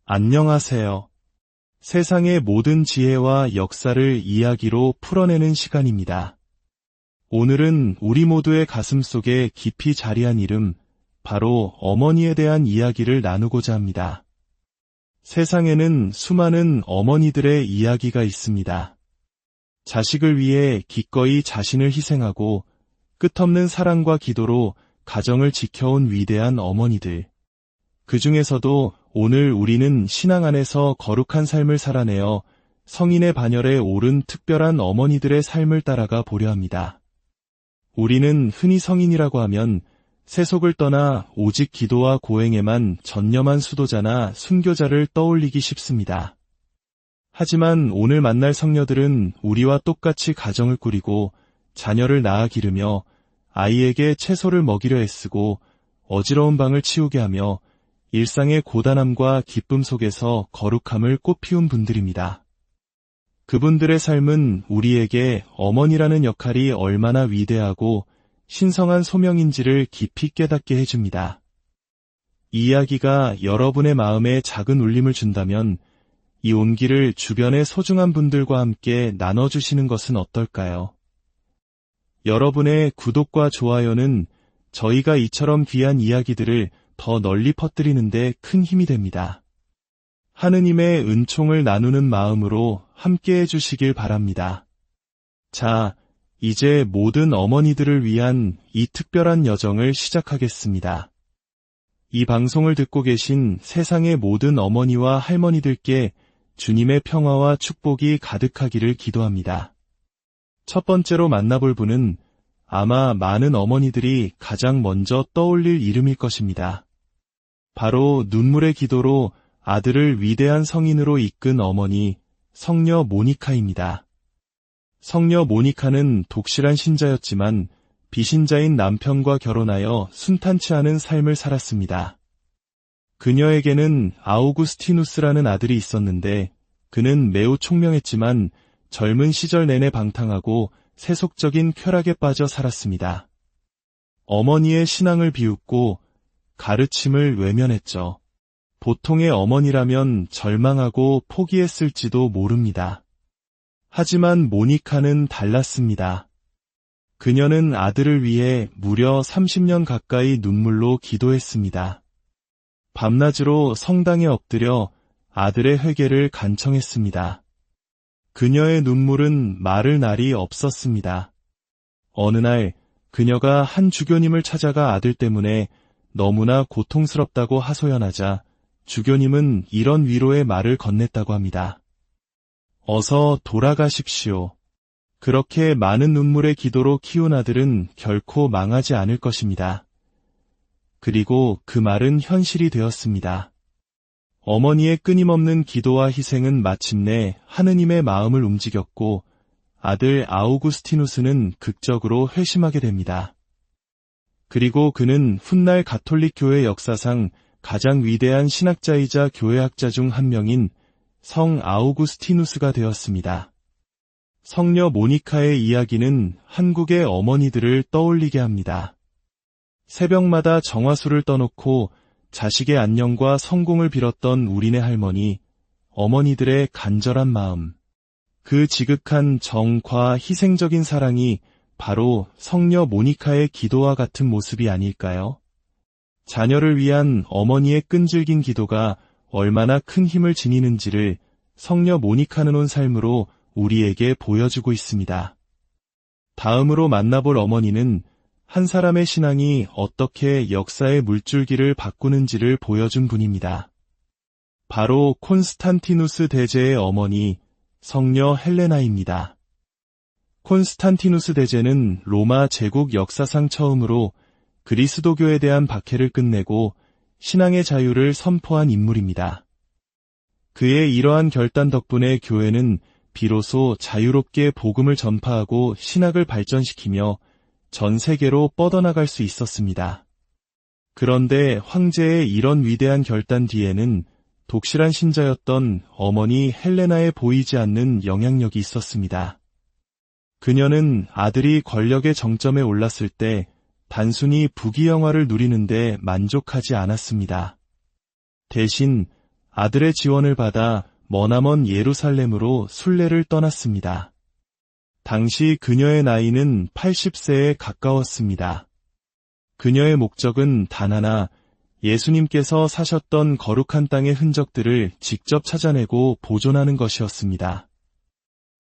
안녕하세요. 세상의 모든 지혜와 역사를 이야기로 풀어내는 시간입니다. 오늘은 우리 모두의 가슴속에 깊이 자리한 이름, 바로 어머니에 대한 이야기를 나누고자 합니다. 세상에는 수많은 어머니들의 이야기가 있습니다. 자식을 위해 기꺼이 자신을 희생하고 끝없는 사랑과 기도로 가정을 지켜온 위대한 어머니들. 그 중에서도 오늘 우리는 신앙 안에서 거룩한 삶을 살아내어 성인의 반열에 오른 특별한 어머니들의 삶을 따라가 보려 합니다. 우리는 흔히 성인이라고 하면 세속을 떠나 오직 기도와 고행에만 전념한 수도자나 순교자를 떠올리기 쉽습니다. 하지만 오늘 만날 성녀들은 우리와 똑같이 가정을 꾸리고 자녀를 낳아 기르며 아이에게 채소를 먹이려 애쓰고 어지러운 방을 치우게 하며 일상의 고단함과 기쁨 속에서 거룩함을 꽃피운 분들입니다. 그분들의 삶은 우리에게 어머니라는 역할이 얼마나 위대하고 신성한 소명인지를 깊이 깨닫게 해줍니다. 이 이야기가 여러분의 마음에 작은 울림을 준다면 이 온기를 주변의 소중한 분들과 함께 나눠주시는 것은 어떨까요? 여러분의 구독과 좋아요는 저희가 이처럼 귀한 이야기들을 더 널리 퍼뜨리는데 큰 힘이 됩니다. 하느님의 은총을 나누는 마음으로 함께 해주시길 바랍니다. 자, 이제 모든 어머니들을 위한 이 특별한 여정을 시작하겠습니다. 이 방송을 듣고 계신 세상의 모든 어머니와 할머니들께 주님의 평화와 축복이 가득하기를 기도합니다. 첫 번째로 만나볼 분은 아마 많은 어머니들이 가장 먼저 떠올릴 이름일 것입니다. 바로 눈물의 기도로 아들을 위대한 성인으로 이끈 어머니, 성녀 모니카입니다. 성녀 모니카는 독실한 신자였지만 비신자인 남편과 결혼하여 순탄치 않은 삶을 살았습니다. 그녀에게는 아우구스티누스라는 아들이 있었는데 그는 매우 총명했지만 젊은 시절 내내 방탕하고 세속적인 쾌락에 빠져 살았습니다. 어머니의 신앙을 비웃고 가르침을 외면했죠. 보통의 어머니라면 절망하고 포기했을지도 모릅니다. 하지만 모니카는 달랐습니다. 그녀는 아들을 위해 무려 30년 가까이 눈물로 기도했습니다. 밤낮으로 성당에 엎드려 아들의 회개를 간청했습니다. 그녀의 눈물은 마를 날이 없었습니다. 어느 날 그녀가 한 주교님을 찾아가 아들 때문에 너무나 고통스럽다고 하소연하자 주교님은 이런 위로의 말을 건넸다고 합니다. 어서 돌아가십시오. 그렇게 많은 눈물의 기도로 키운 아들은 결코 망하지 않을 것입니다. 그리고 그 말은 현실이 되었습니다. 어머니의 끊임없는 기도와 희생은 마침내 하느님의 마음을 움직였고 아들 아우구스티누스는 극적으로 회심하게 됩니다. 그리고 그는 훗날 가톨릭 교회 역사상 가장 위대한 신학자이자 교회학자 중 한 명인 성 아우구스티누스가 되었습니다. 성녀 모니카의 이야기는 한국의 어머니들을 떠올리게 합니다. 새벽마다 정화수를 떠놓고 자식의 안녕과 성공을 빌었던 우리네 할머니, 어머니들의 간절한 마음, 그 지극한 정과 희생적인 사랑이 바로 성녀 모니카의 기도와 같은 모습이 아닐까요? 자녀를 위한 어머니의 끈질긴 기도가 얼마나 큰 힘을 지니는지를 성녀 모니카는 온 삶으로 우리에게 보여주고 있습니다. 다음으로 만나볼 어머니는 한 사람의 신앙이 어떻게 역사의 물줄기를 바꾸는지를 보여준 분입니다. 바로 콘스탄티누스 대제의 어머니, 성녀 헬레나입니다. 콘스탄티누스 대제는 로마 제국 역사상 처음으로 그리스도교에 대한 박해를 끝내고 신앙의 자유를 선포한 인물입니다. 그의 이러한 결단 덕분에 교회는 비로소 자유롭게 복음을 전파하고 신학을 발전시키며 전 세계로 뻗어나갈 수 있었습니다. 그런데 황제의 이런 위대한 결단 뒤에는 독실한 신자였던 어머니 헬레나의 보이지 않는 영향력이 있었습니다. 그녀는 아들이 권력의 정점에 올랐을 때 단순히 부귀영화를 누리는데 만족하지 않았습니다. 대신 아들의 지원을 받아 머나먼 예루살렘으로 순례를 떠났습니다. 당시 그녀의 나이는 80세에 가까웠습니다. 그녀의 목적은 단 하나, 예수님께서 사셨던 거룩한 땅의 흔적들을 직접 찾아내고 보존하는 것이었습니다.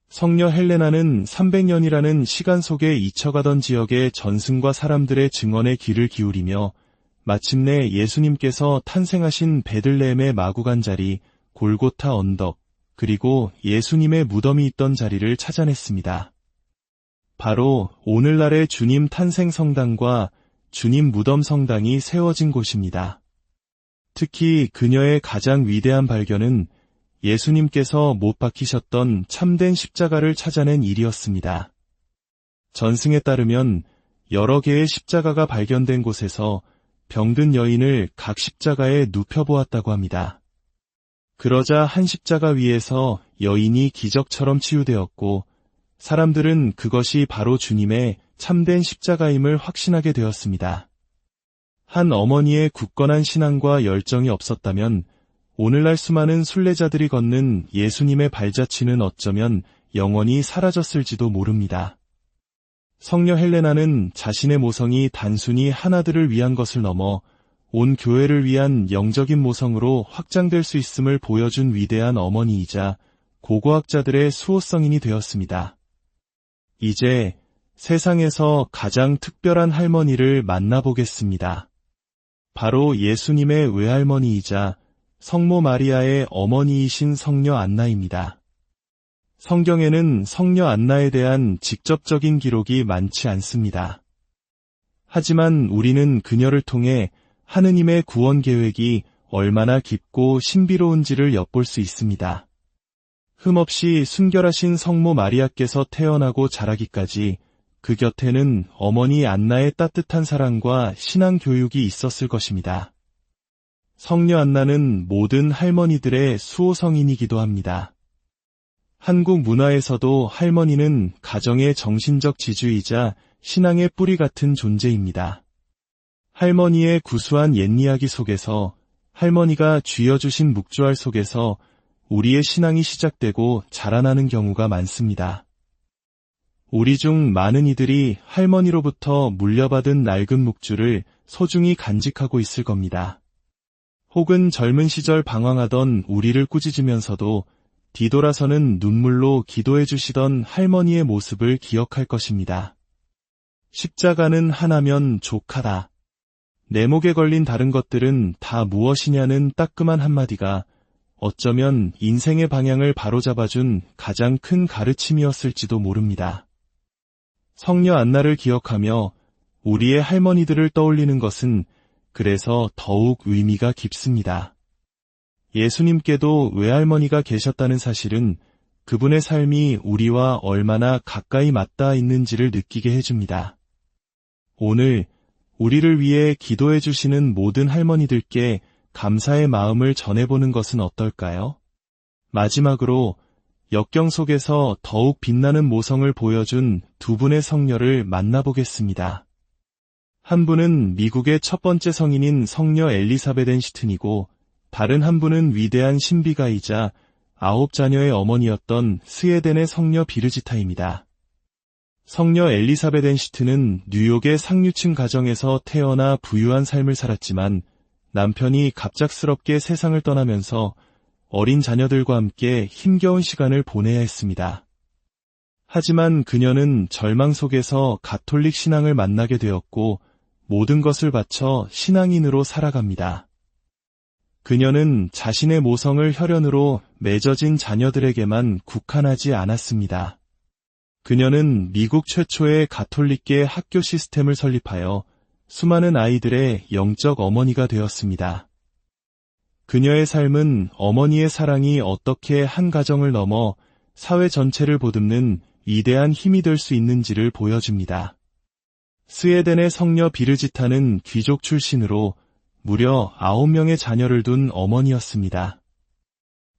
성녀 헬레나는 300년이라는 시간 속에 잊혀가던 지역의 전승과 사람들의 증언에 귀를 기울이며 마침내 예수님께서 탄생하신 베들레헴의 마구간 자리, 골고타 언덕, 그리고 예수님의 무덤이 있던 자리를 찾아냈습니다. 바로 오늘날의 주님 탄생 성당과 주님 무덤 성당이 세워진 곳입니다. 특히 그녀의 가장 위대한 발견은 예수님께서 못 박히셨던 참된 십자가를 찾아낸 일이었습니다. 전승에 따르면 여러 개의 십자가가 발견된 곳에서 병든 여인을 각 십자가에 눕혀보았다고 합니다. 그러자 한 십자가 위에서 여인이 기적처럼 치유되었고 사람들은 그것이 바로 주님의 참된 십자가임을 확신하게 되었습니다. 한 어머니의 굳건한 신앙과 열정이 없었다면 오늘날 수많은 순례자들이 걷는 예수님의 발자취는 어쩌면 영원히 사라졌을지도 모릅니다. 성녀 헬레나는 자신의 모성이 단순히 한 아들을 위한 것을 넘어 온 교회를 위한 영적인 모성으로 확장될 수 있음을 보여준 위대한 어머니이자 고고학자들의 수호성인이 되었습니다. 이제 세상에서 가장 특별한 할머니를 만나보겠습니다. 바로 예수님의 외할머니이자 성모 마리아의 어머니이신 성녀 안나입니다. 성경에는 성녀 안나에 대한 직접적인 기록이 많지 않습니다. 하지만 우리는 그녀를 통해 하느님의 구원 계획이 얼마나 깊고 신비로운지를 엿볼 수 있습니다. 흠없이 순결하신 성모 마리아께서 태어나고 자라기까지 그 곁에는 어머니 안나의 따뜻한 사랑과 신앙 교육이 있었을 것입니다. 성녀 안나는 모든 할머니들의 수호성인이기도 합니다. 한국 문화에서도 할머니는 가정의 정신적 지주이자 신앙의 뿌리 같은 존재입니다. 할머니의 구수한 옛 이야기 속에서, 할머니가 쥐어주신 묵주알 속에서 우리의 신앙이 시작되고 자라나는 경우가 많습니다. 우리 중 많은 이들이 할머니로부터 물려받은 낡은 묵주를 소중히 간직하고 있을 겁니다. 혹은 젊은 시절 방황하던 우리를 꾸짖으면서도 뒤돌아서는 눈물로 기도해 주시던 할머니의 모습을 기억할 것입니다. 십자가는 하나면 족하다. 내 목에 걸린 다른 것들은 다 무엇이냐는 따끔한 한마디가 어쩌면 인생의 방향을 바로잡아준 가장 큰 가르침이었을지도 모릅니다. 성녀 안나를 기억하며 우리의 할머니들을 떠올리는 것은 그래서 더욱 의미가 깊습니다. 예수님께도 외할머니가 계셨다는 사실은 그분의 삶이 우리와 얼마나 가까이 맞닿아 있는지를 느끼게 해줍니다. 오늘 우리를 위해 기도해 주시는 모든 할머니들께 감사의 마음을 전해보는 것은 어떨까요? 마지막으로 역경 속에서 더욱 빛나는 모성을 보여준 두 분의 성녀를 만나보겠습니다. 한 분은 미국의 첫 번째 성인인 성녀 엘리사벳 앤시튼이고 다른 한 분은 위대한 신비가이자 9자녀의 어머니였던 스웨덴의 성녀 비르지타입니다. 성녀 엘리사벳 앤시튼은 뉴욕의 상류층 가정에서 태어나 부유한 삶을 살았지만 남편이 갑작스럽게 세상을 떠나면서 어린 자녀들과 함께 힘겨운 시간을 보내야 했습니다. 하지만 그녀는 절망 속에서 가톨릭 신앙을 만나게 되었고 모든 것을 바쳐 신앙인으로 살아갑니다. 그녀는 자신의 모성을 혈연으로 맺어진 자녀들에게만 국한하지 않았습니다. 그녀는 미국 최초의 가톨릭계 학교 시스템을 설립하여 수많은 아이들의 영적 어머니가 되었습니다. 그녀의 삶은 어머니의 사랑이 어떻게 한 가정을 넘어 사회 전체를 보듬는 위대한 힘이 될 수 있는지를 보여줍니다. 스웨덴의 성녀 비르지타는 귀족 출신으로 무려 9명의 자녀를 둔 어머니였습니다.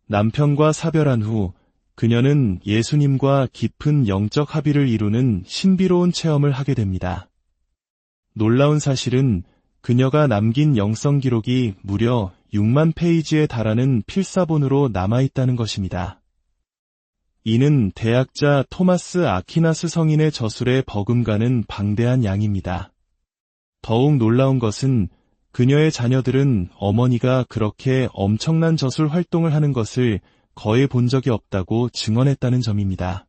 남편과 사별한 후 그녀는 예수님과 깊은 영적 합의를 이루는 신비로운 체험을 하게 됩니다. 놀라운 사실은 그녀가 남긴 영성 기록이 무려 6만 페이지에 달하는 필사본으로 남아있다는 것입니다. 이는 대학자 토마스 아퀴나스 성인의 저술에 버금가는 방대한 양입니다. 더욱 놀라운 것은 그녀의 자녀들은 어머니가 그렇게 엄청난 저술 활동을 하는 것을 거의 본 적이 없다고 증언했다는 점입니다.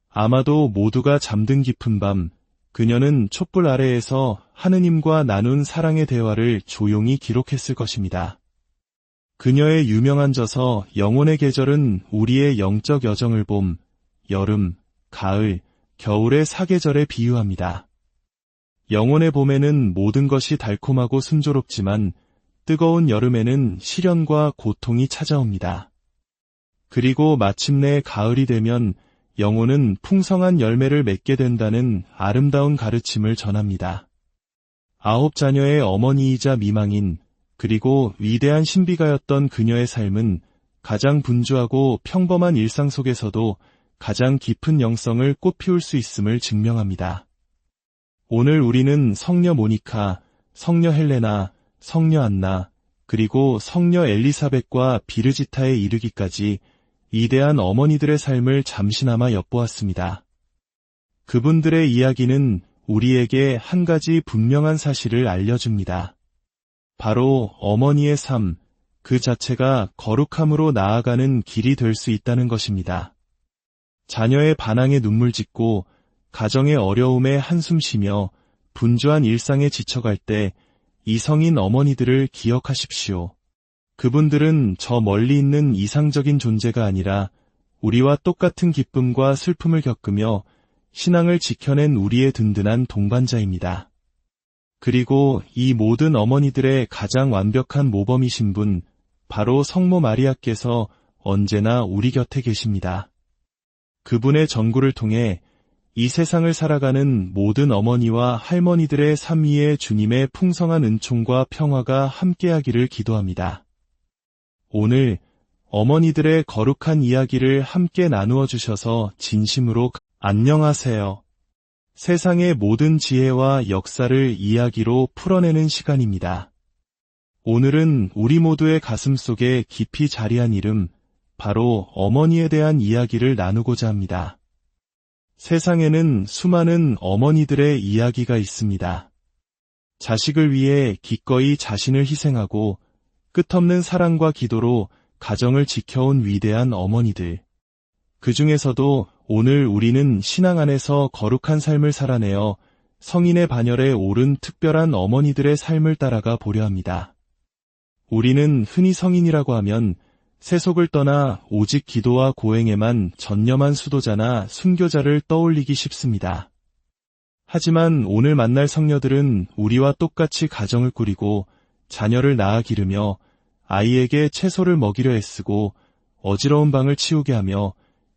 아마도 모두가 잠든 깊은 밤, 그녀는 촛불 아래에서 하느님과 나눈 사랑의 대화를 조용히 기록했을 것입니다. 그녀의 유명한 저서 영혼의 계절은 우리의 영적 여정을 봄, 여름, 가을, 겨울의 사계절에 비유합니다. 영혼의 봄에는 모든 것이 달콤하고 순조롭지만 뜨거운 여름에는 시련과 고통이 찾아옵니다. 그리고 마침내 가을이 되면 영혼은 풍성한 열매를 맺게 된다는 아름다운 가르침을 전합니다. 9자녀의 어머니이자 미망인, 그리고 위대한 신비가였던 그녀의 삶은 가장 분주하고 평범한 일상 속에서도 가장 깊은 영성을 꽃피울 수 있음을 증명합니다. 오늘 우리는 성녀 모니카, 성녀 헬레나, 성녀 안나, 그리고 성녀 엘리사벳과 비르지타에 이르기까지 위대한 어머니들의 삶을 잠시나마 엿보았습니다. 그분들의 이야기는 우리에게 한 가지 분명한 사실을 알려줍니다. 바로 어머니의 삶, 그 자체가 거룩함으로 나아가는 길이 될 수 있다는 것입니다. 자녀의 반항에 눈물 짓고 가정의 어려움에 한숨 쉬며 분주한 일상에 지쳐갈 때 이 성인 어머니들을 기억하십시오. 그분들은 저 멀리 있는 이상적인 존재가 아니라 우리와 똑같은 기쁨과 슬픔을 겪으며 신앙을 지켜낸 우리의 든든한 동반자입니다. 그리고 이 모든 어머니들의 가장 완벽한 모범이신 분, 바로 성모 마리아께서 언제나 우리 곁에 계십니다. 그분의 전구를 통해 이 세상을 살아가는 모든 어머니와 할머니들의 삶 위에 주님의 풍성한 은총과 평화가 함께하기를 기도합니다. 오늘 어머니들의 거룩한 이야기를 함께 나누어 주셔서 진심으로 안녕하세요. 세상의 모든 지혜와 역사를 이야기로 풀어내는 시간입니다. 오늘은 우리 모두의 가슴 속에 깊이 자리한 이름, 바로 어머니에 대한 이야기를 나누고자 합니다. 세상에는 수많은 어머니들의 이야기가 있습니다. 자식을 위해 기꺼이 자신을 희생하고 끝없는 사랑과 기도로 가정을 지켜온 위대한 어머니들. 그 중에서도 오늘 우리는 신앙 안에서 거룩한 삶을 살아내어 성인의 반열에 오른 특별한 어머니들의 삶을 따라가 보려 합니다. 우리는 흔히 성인이라고 하면 세속을 떠나 오직 기도와 고행에만 전념한 수도자나 순교자를 떠올리기 쉽습니다. 하지만 오늘 만날 성녀들은 우리와 똑같이 가정을 꾸리고 자녀를 낳아 기르며 아이에게 채소를 먹이려 애쓰고 어지러운 방을 치우게 하며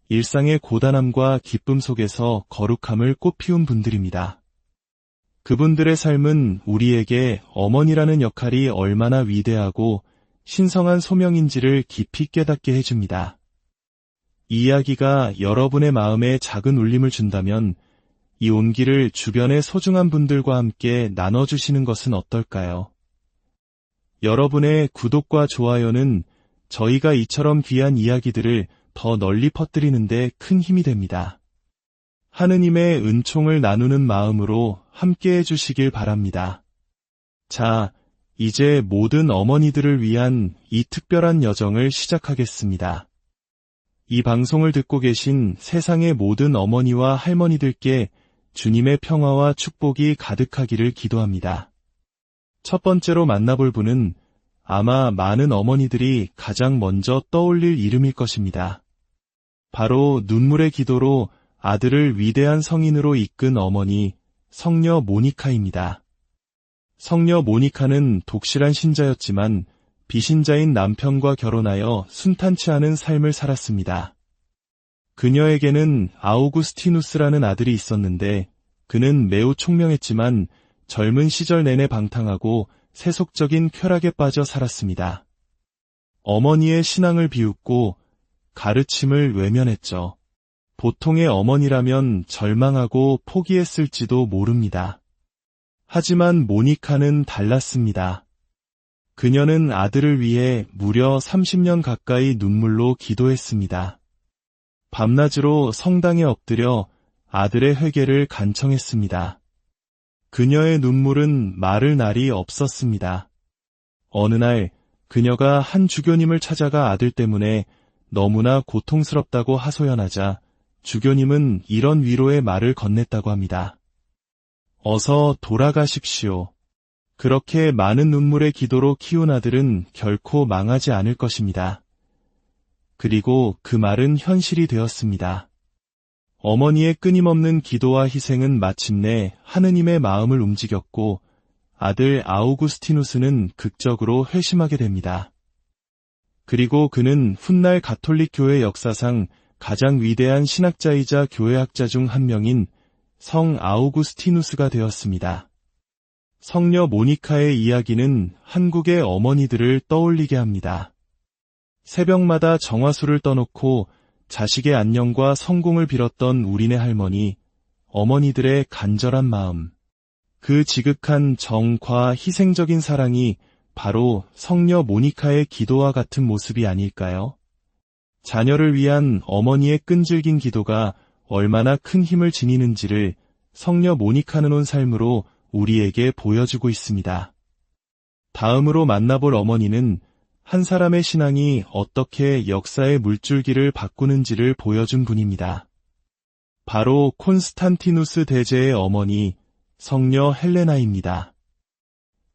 일상의 고단함과 기쁨 속에서 거룩함을 꽃피운 분들입니다. 그분들의 삶은 우리에게 어머니라는 역할이 얼마나 위대하고 신성한 소명인지를 깊이 깨닫게 해줍니다. 이 이야기가 여러분의 마음에 작은 울림을 준다면 이 온기를 주변의 소중한 분들과 함께 나눠주시는 것은 어떨까요? 여러분의 구독과 좋아요는 저희가 이처럼 귀한 이야기들을 더 널리 퍼뜨리는데 큰 힘이 됩니다. 하느님의 은총을 나누는 마음으로 함께 해주시길 바랍니다. 자, 이제 모든 어머니들을 위한 이 특별한 여정을 시작하겠습니다. 이 방송을 듣고 계신 세상의 모든 어머니와 할머니들께 주님의 평화와 축복이 가득하기를 기도합니다. 첫 번째로 만나볼 분은 아마 많은 어머니들이 가장 먼저 떠올릴 이름일 것입니다. 바로 눈물의 기도로 아들을 위대한 성인으로 이끈 어머니, 성녀 모니카입니다. 성녀 모니카는 독실한 신자였지만 비신자인 남편과 결혼하여 순탄치 않은 삶을 살았습니다. 그녀에게는 아우구스티누스라는 아들이 있었는데 그는 매우 총명했지만 젊은 시절 내내 방탕하고 세속적인 쾌락에 빠져 살았습니다. 어머니의 신앙을 비웃고 가르침을 외면했죠. 보통의 어머니라면 절망하고 포기했을지도 모릅니다. 하지만 모니카는 달랐습니다. 그녀는 아들을 위해 무려 30년 가까이 눈물로 기도했습니다. 밤낮으로 성당에 엎드려 아들의 회개를 간청했습니다. 그녀의 눈물은 마를 날이 없었습니다. 어느 날 그녀가 한 주교님을 찾아가 아들 때문에 너무나 고통스럽다고 하소연하자 주교님은 이런 위로의 말을 건넸다고 합니다. 어서 돌아가십시오. 그렇게 많은 눈물의 기도로 키운 아들은 결코 망하지 않을 것입니다. 그리고 그 말은 현실이 되었습니다. 어머니의 끊임없는 기도와 희생은 마침내 하느님의 마음을 움직였고 아들 아우구스티누스는 극적으로 회심하게 됩니다. 그리고 그는 훗날 가톨릭 교회 역사상 가장 위대한 신학자이자 교회학자 중 한 명인 성 아우구스티누스가 되었습니다. 성녀 모니카의 이야기는 한국의 어머니들을 떠올리게 합니다. 새벽마다 정화수를 떠놓고 자식의 안녕과 성공을 빌었던 우리네 할머니, 어머니들의 간절한 마음, 그 지극한 정과 희생적인 사랑이 바로 성녀 모니카의 기도와 같은 모습이 아닐까요? 자녀를 위한 어머니의 끈질긴 기도가 얼마나 큰 힘을 지니는지를 성녀 모니카는 온 삶으로 우리에게 보여주고 있습니다. 다음으로 만나볼 어머니는 한 사람의 신앙이 어떻게 역사의 물줄기를 바꾸는지를 보여준 분입니다. 바로 콘스탄티누스 대제의 어머니, 성녀 헬레나입니다.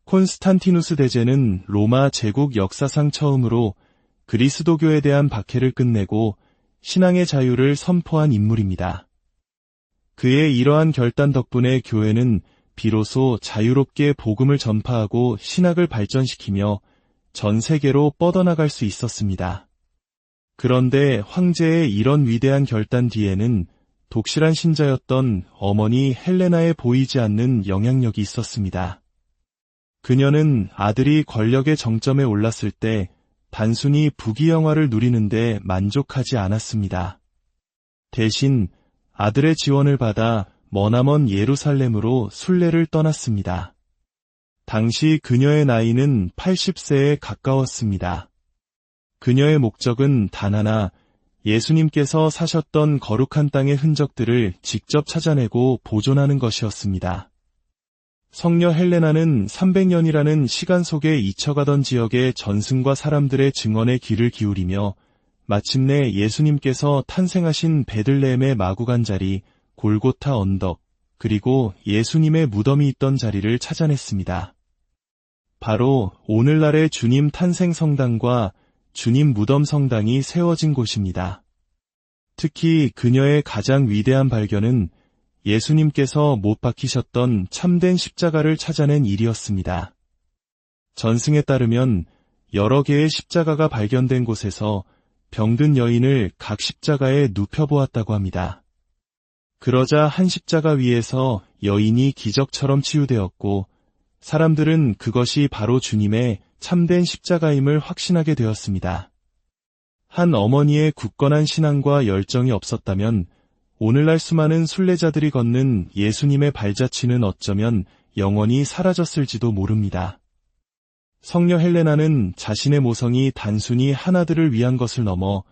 콘스탄티누스 대제는 로마 제국 역사상 처음으로 그리스도교에 대한 박해를 끝내고 신앙의 자유를 선포한 인물입니다. 그의 이러한 결단 덕분에 교회는 비로소 자유롭게 복음을 전파하고 신학을 발전시키며 전 세계로 뻗어나갈 수 있었습니다. 그런데 황제의 이런 위대한 결단 뒤에는 독실한 신자였던 어머니 헬레나의 보이지 않는 영향력이 있었습니다. 그녀는 아들이 권력의 정점에 올랐을 때 단순히 부귀영화를 누리는데 만족하지 않았습니다. 대신 아들의 지원을 받아 머나먼 예루살렘으로 순례를 떠났습니다. 당시 그녀의 나이는 80세에 가까웠습니다. 그녀의 목적은 단 하나, 예수님께서 사셨던 거룩한 땅의 흔적들을 직접 찾아내고 보존하는 것이었습니다. 성녀 헬레나는 300년이라는 시간 속에 잊혀가던 지역의 전승과 사람들의 증언에 귀를 기울이며 마침내 예수님께서 탄생하신 베들레헴의 마구간 자리, 골고타 언덕, 그리고 예수님의 무덤이 있던 자리를 찾아냈습니다. 바로 오늘날의 주님 탄생 성당과 주님 무덤 성당이 세워진 곳입니다. 특히 그녀의 가장 위대한 발견은 예수님께서 못 박히셨던 참된 십자가를 찾아낸 일이었습니다. 전승에 따르면 여러 개의 십자가가 발견된 곳에서 병든 여인을 각 십자가에 눕혀보았다고 합니다. 그러자 한 십자가 위에서 여인이 기적처럼 치유되었고 사람들은 그것이 바로 주님의 참된 십자가임을 확신하게 되었습니다. 한 어머니의 굳건한 신앙과 열정이 없었다면 오늘날 수많은 순례자들이 걷는 예수님의 발자취는 어쩌면 영원히 사라졌을지도 모릅니다. 성녀 헬레나는 자신의 모성이 단순히 한 아들을 위한 것을 넘어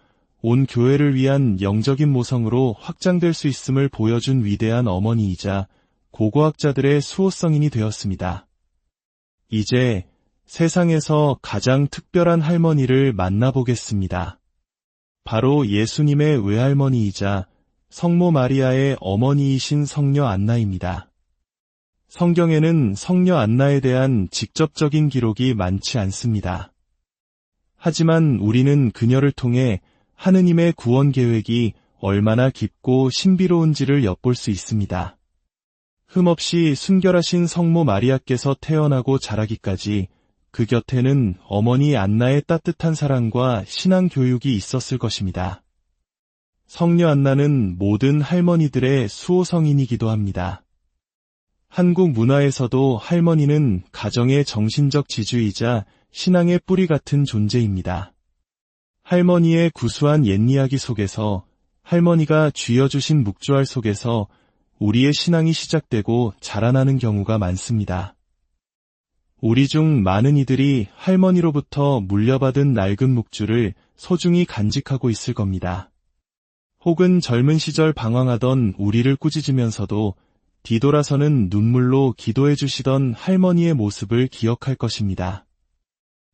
온 교회를 위한 영적인 모성으로 확장될 수 있음을 보여준 위대한 어머니이자 고고학자들의 수호성인이 되었습니다. 이제 세상에서 가장 특별한 할머니를 만나보겠습니다. 바로 예수님의 외할머니이자 성모 마리아의 어머니이신 성녀 안나입니다. 성경에는 성녀 안나에 대한 직접적인 기록이 많지 않습니다. 하지만 우리는 그녀를 통해 하느님의 구원 계획이 얼마나 깊고 신비로운지를 엿볼 수 있습니다. 흠없이 순결하신 성모 마리아께서 태어나고 자라기까지 그 곁에는 어머니 안나의 따뜻한 사랑과 신앙 교육이 있었을 것입니다. 성녀 안나는 모든 할머니들의 수호성인이기도 합니다. 한국 문화에서도 할머니는 가정의 정신적 지주이자 신앙의 뿌리 같은 존재입니다. 할머니의 구수한 옛이야기 속에서 할머니가 쥐어주신 묵주알 속에서 우리의 신앙이 시작되고 자라나는 경우가 많습니다. 우리 중 많은 이들이 할머니로부터 물려받은 낡은 묵주를 소중히 간직하고 있을 겁니다. 혹은 젊은 시절 방황하던 우리를 꾸짖으면서도 뒤돌아서는 눈물로 기도해 주시던 할머니의 모습을 기억할 것입니다.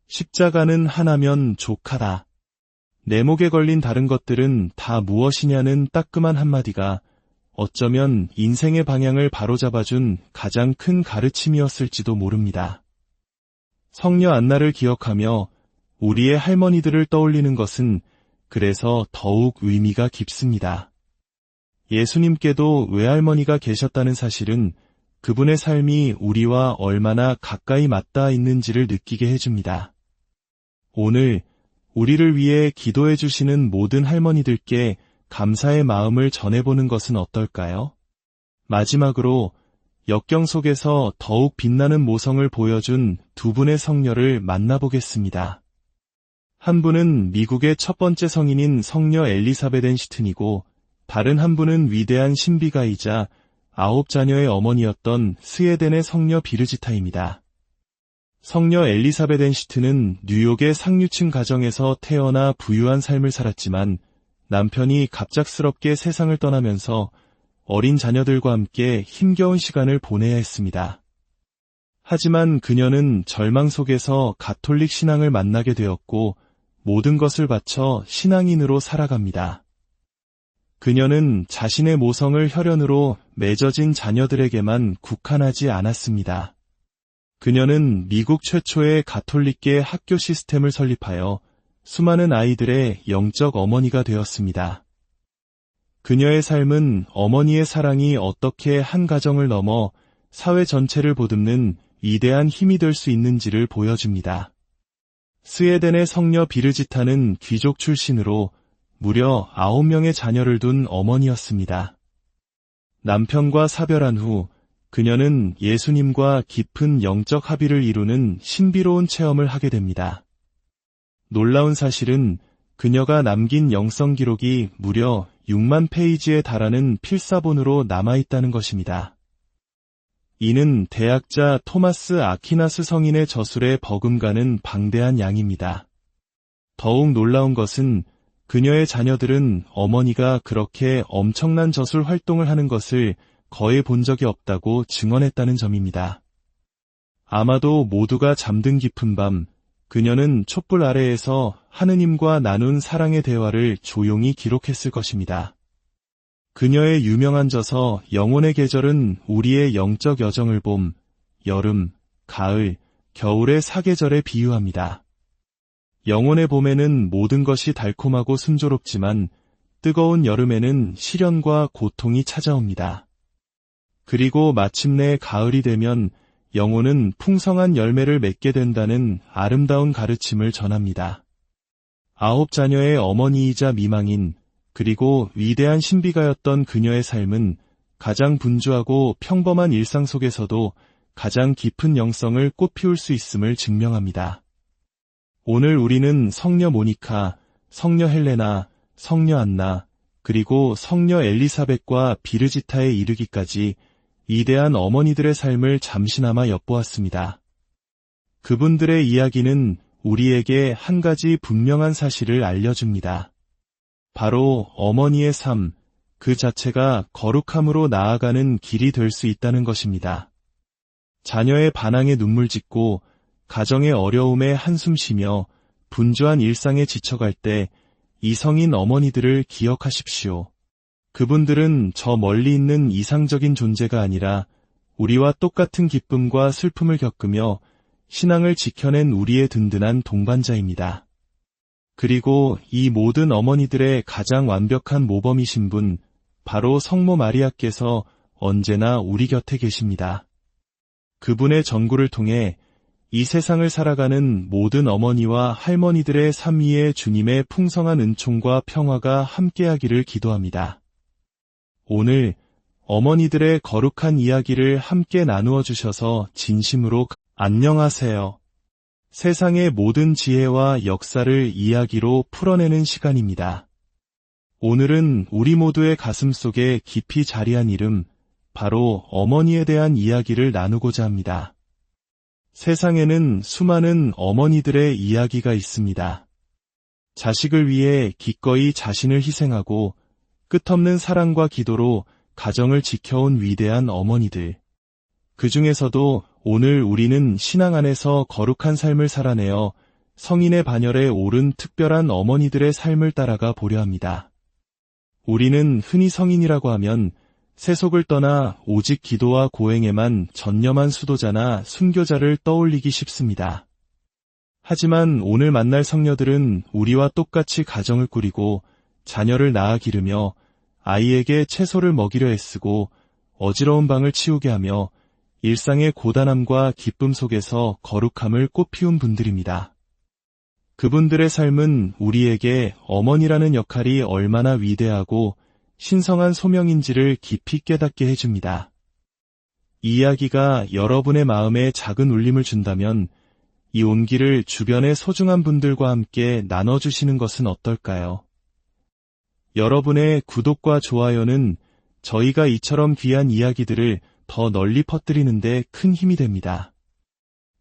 십자가는 하나면 족하다. 내 목에 걸린 다른 것들은 다 무엇이냐는 따끔한 한마디가 어쩌면 인생의 방향을 바로잡아준 가장 큰 가르침이었을지도 모릅니다. 성녀 안나를 기억하며 우리의 할머니들을 떠올리는 것은 그래서 더욱 의미가 깊습니다. 예수님께도 외할머니가 계셨다는 사실은 그분의 삶이 우리와 얼마나 가까이 맞닿아 있는지를 느끼게 해줍니다. 오늘 우리를 위해 기도해 주시는 모든 할머니들께 감사의 마음을 전해보는 것은 어떨까요? 마지막으로 역경 속에서 더욱 빛나는 모성을 보여준 두 분의 성녀를 만나보겠습니다. 한 분은 미국의 첫 번째 성인인 성녀 엘리사벳 앤시튼이고 다른 한 분은 위대한 신비가이자 9자녀의 어머니였던 스웨덴의 성녀 비르지타입니다. 성녀 엘리사벳 앤시튼은 뉴욕의 상류층 가정에서 태어나 부유한 삶을 살았지만 남편이 갑작스럽게 세상을 떠나면서 어린 자녀들과 함께 힘겨운 시간을 보내야 했습니다. 하지만 그녀는 절망 속에서 가톨릭 신앙을 만나게 되었고 모든 것을 바쳐 신앙인으로 살아갑니다. 그녀는 자신의 모성을 혈연으로 맺어진 자녀들에게만 국한하지 않았습니다. 그녀는 미국 최초의 가톨릭계 학교 시스템을 설립하여 수많은 아이들의 영적 어머니가 되었습니다. 그녀의 삶은 어머니의 사랑이 어떻게 한 가정을 넘어 사회 전체를 보듬는 위대한 힘이 될 수 있는지를 보여줍니다. 스웨덴의 성녀 비르지타는 귀족 출신으로 무려 9명의 자녀를 둔 어머니였습니다. 남편과 사별한 후 그녀는 예수님과 깊은 영적 합의를 이루는 신비로운 체험을 하게 됩니다. 놀라운 사실은 그녀가 남긴 영성 기록이 무려 6만 페이지에 달하는 필사본으로 남아있다는 것입니다. 이는 대학자 토마스 아퀴나스 성인의 저술에 버금가는 방대한 양입니다. 더욱 놀라운 것은 그녀의 자녀들은 어머니가 그렇게 엄청난 저술 활동을 하는 것을 거의 본 적이 없다고 증언했다는 점입니다. 아마도 모두가 잠든 깊은 밤, 그녀는 촛불 아래에서 하느님과 나눈 사랑의 대화를 조용히 기록했을 것입니다. 그녀의 유명한 저서 영혼의 계절은 우리의 영적 여정을 봄, 여름, 가을, 겨울의 사계절에 비유합니다. 영혼의 봄에는 모든 것이 달콤하고 순조롭지만 뜨거운 여름에는 시련과 고통이 찾아옵니다. 그리고 마침내 가을이 되면 영혼은 풍성한 열매를 맺게 된다는 아름다운 가르침을 전합니다. 9자녀의 어머니이자 미망인 그리고 위대한 신비가였던 그녀의 삶은 가장 분주하고 평범한 일상 속에서도 가장 깊은 영성을 꽃피울 수 있음을 증명합니다. 오늘 우리는 성녀 모니카, 성녀 헬레나, 성녀 안나, 그리고 성녀 엘리사벳과 비르지타에 이르기까지 위대한 어머니들의 삶을 잠시나마 엿보았습니다. 그분들의 이야기는 우리에게 한 가지 분명한 사실을 알려줍니다. 바로 어머니의 삶, 그 자체가 거룩함으로 나아가는 길이 될 수 있다는 것입니다. 자녀의 반항에 눈물 짓고 가정의 어려움에 한숨 쉬며 분주한 일상에 지쳐갈 때 이 성인 어머니들을 기억하십시오. 그분들은 저 멀리 있는 이상적인 존재가 아니라 우리와 똑같은 기쁨과 슬픔을 겪으며 신앙을 지켜낸 우리의 든든한 동반자입니다. 그리고 이 모든 어머니들의 가장 완벽한 모범이신 분, 바로 성모 마리아께서 언제나 우리 곁에 계십니다. 그분의 전구를 통해 이 세상을 살아가는 모든 어머니와 할머니들의 삶 위에 주님의 풍성한 은총과 평화가 함께하기를 기도합니다. 오늘 어머니들의 거룩한 이야기를 함께 나누어 주셔서 진심으로 안녕하세요. 세상의 모든 지혜와 역사를 이야기로 풀어내는 시간입니다. 오늘은 우리 모두의 가슴 속에 깊이 자리한 이름, 바로 어머니에 대한 이야기를 나누고자 합니다. 세상에는 수많은 어머니들의 이야기가 있습니다. 자식을 위해 기꺼이 자신을 희생하고 끝없는 사랑과 기도로 가정을 지켜온 위대한 어머니들. 그 중에서도 오늘 우리는 신앙 안에서 거룩한 삶을 살아내어 성인의 반열에 오른 특별한 어머니들의 삶을 따라가 보려 합니다. 우리는 흔히 성인이라고 하면 세속을 떠나 오직 기도와 고행에만 전념한 수도자나 순교자를 떠올리기 쉽습니다. 하지만 오늘 만날 성녀들은 우리와 똑같이 가정을 꾸리고 자녀를 낳아 기르며 아이에게 채소를 먹이려 애쓰고 어지러운 방을 치우게 하며 일상의 고단함과 기쁨 속에서 거룩함을 꽃피운 분들입니다. 그분들의 삶은 우리에게 어머니라는 역할이 얼마나 위대하고 신성한 소명인지를 깊이 깨닫게 해줍니다. 이 이야기가 여러분의 마음에 작은 울림을 준다면 이 온기를 주변의 소중한 분들과 함께 나눠주시는 것은 어떨까요? 여러분의 구독과 좋아요는 저희가 이처럼 귀한 이야기들을 더 널리 퍼뜨리는 데 큰 힘이 됩니다.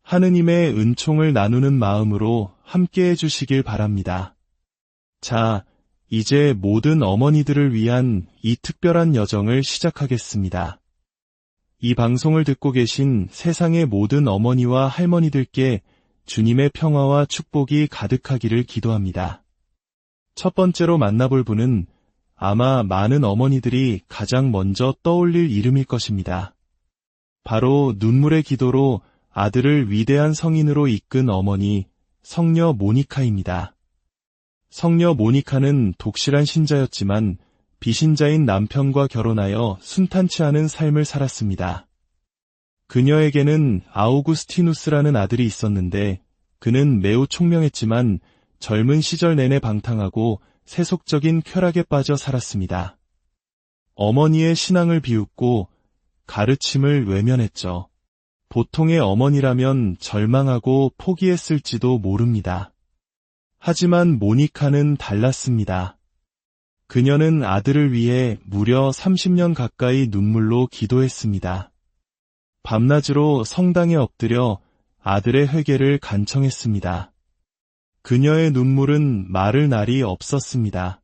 하느님의 은총을 나누는 마음으로 함께 해주시길 바랍니다. 자, 이제 모든 어머니들을 위한 이 특별한 여정을 시작하겠습니다. 이 방송을 듣고 계신 세상의 모든 어머니와 할머니들께 주님의 평화와 축복이 가득하기를 기도합니다. 첫 번째로 만나볼 분은 아마 많은 어머니들이 가장 먼저 떠올릴 이름일 것입니다. 바로 눈물의 기도로 아들을 위대한 성인으로 이끈 어머니, 성녀 모니카입니다. 성녀 모니카는 독실한 신자였지만 비신자인 남편과 결혼하여 순탄치 않은 삶을 살았습니다. 그녀에게는 아우구스티누스라는 아들이 있었는데 그는 매우 총명했지만 젊은 시절 내내 방탕하고 세속적인 쾌락에 빠져 살았습니다. 어머니의 신앙을 비웃고 가르침을 외면했죠. 보통의 어머니라면 절망하고 포기했을지도 모릅니다. 하지만 모니카는 달랐습니다. 그녀는 아들을 위해 무려 30년 가까이 눈물로 기도했습니다. 밤낮으로 성당에 엎드려 아들의 회개를 간청했습니다. 그녀의 눈물은 마를 날이 없었습니다.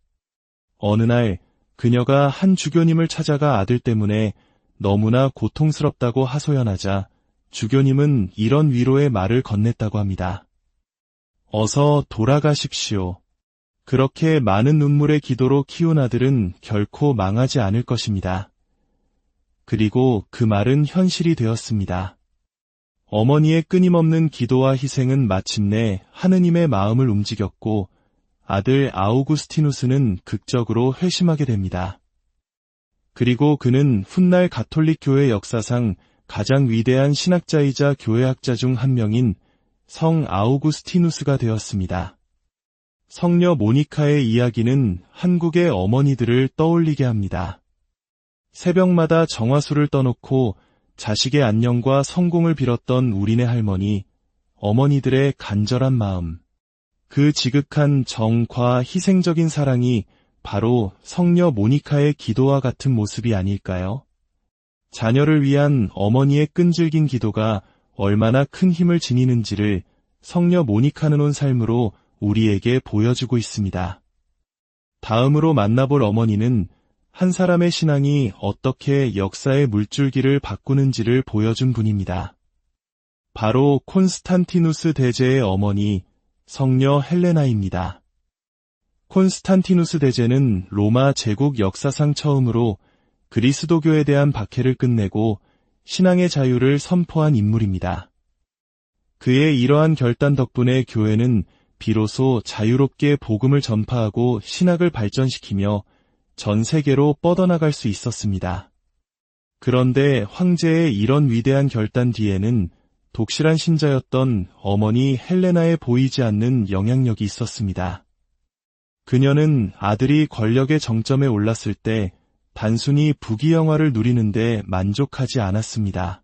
어느 날 그녀가 한 주교님을 찾아가 아들 때문에 너무나 고통스럽다고 하소연하자 주교님은 이런 위로의 말을 건넸다고 합니다. 어서 돌아가십시오. 그렇게 많은 눈물의 기도로 키운 아들은 결코 망하지 않을 것입니다. 그리고 그 말은 현실이 되었습니다. 어머니의 끊임없는 기도와 희생은 마침내 하느님의 마음을 움직였고 아들 아우구스티누스는 극적으로 회심하게 됩니다. 그리고 그는 훗날 가톨릭 교회 역사상 가장 위대한 신학자이자 교회학자 중 한 명인 성 아우구스티누스가 되었습니다. 성녀 모니카의 이야기는 한국의 어머니들을 떠올리게 합니다. 새벽마다 정화수를 떠놓고 자식의 안녕과 성공을 빌었던 우리네 할머니, 어머니들의 간절한 마음, 그 지극한 정과 희생적인 사랑이 바로 성녀 모니카의 기도와 같은 모습이 아닐까요? 자녀를 위한 어머니의 끈질긴 기도가 얼마나 큰 힘을 지니는지를 성녀 모니카는 온 삶으로 우리에게 보여주고 있습니다. 다음으로 만나볼 어머니는 한 사람의 신앙이 어떻게 역사의 물줄기를 바꾸는지를 보여준 분입니다. 바로 콘스탄티누스 대제의 어머니, 성녀 헬레나입니다. 콘스탄티누스 대제는 로마 제국 역사상 처음으로 그리스도교에 대한 박해를 끝내고 신앙의 자유를 선포한 인물입니다. 그의 이러한 결단 덕분에 교회는 비로소 자유롭게 복음을 전파하고 신학을 발전시키며 전 세계로 뻗어나갈 수 있었습니다. 그런데 황제의 이런 위대한 결단 뒤에는 독실한 신자였던 어머니 헬레나의 보이지 않는 영향력이 있었습니다. 그녀는 아들이 권력의 정점에 올랐을 때 단순히 부귀영화를 누리는데 만족하지 않았습니다.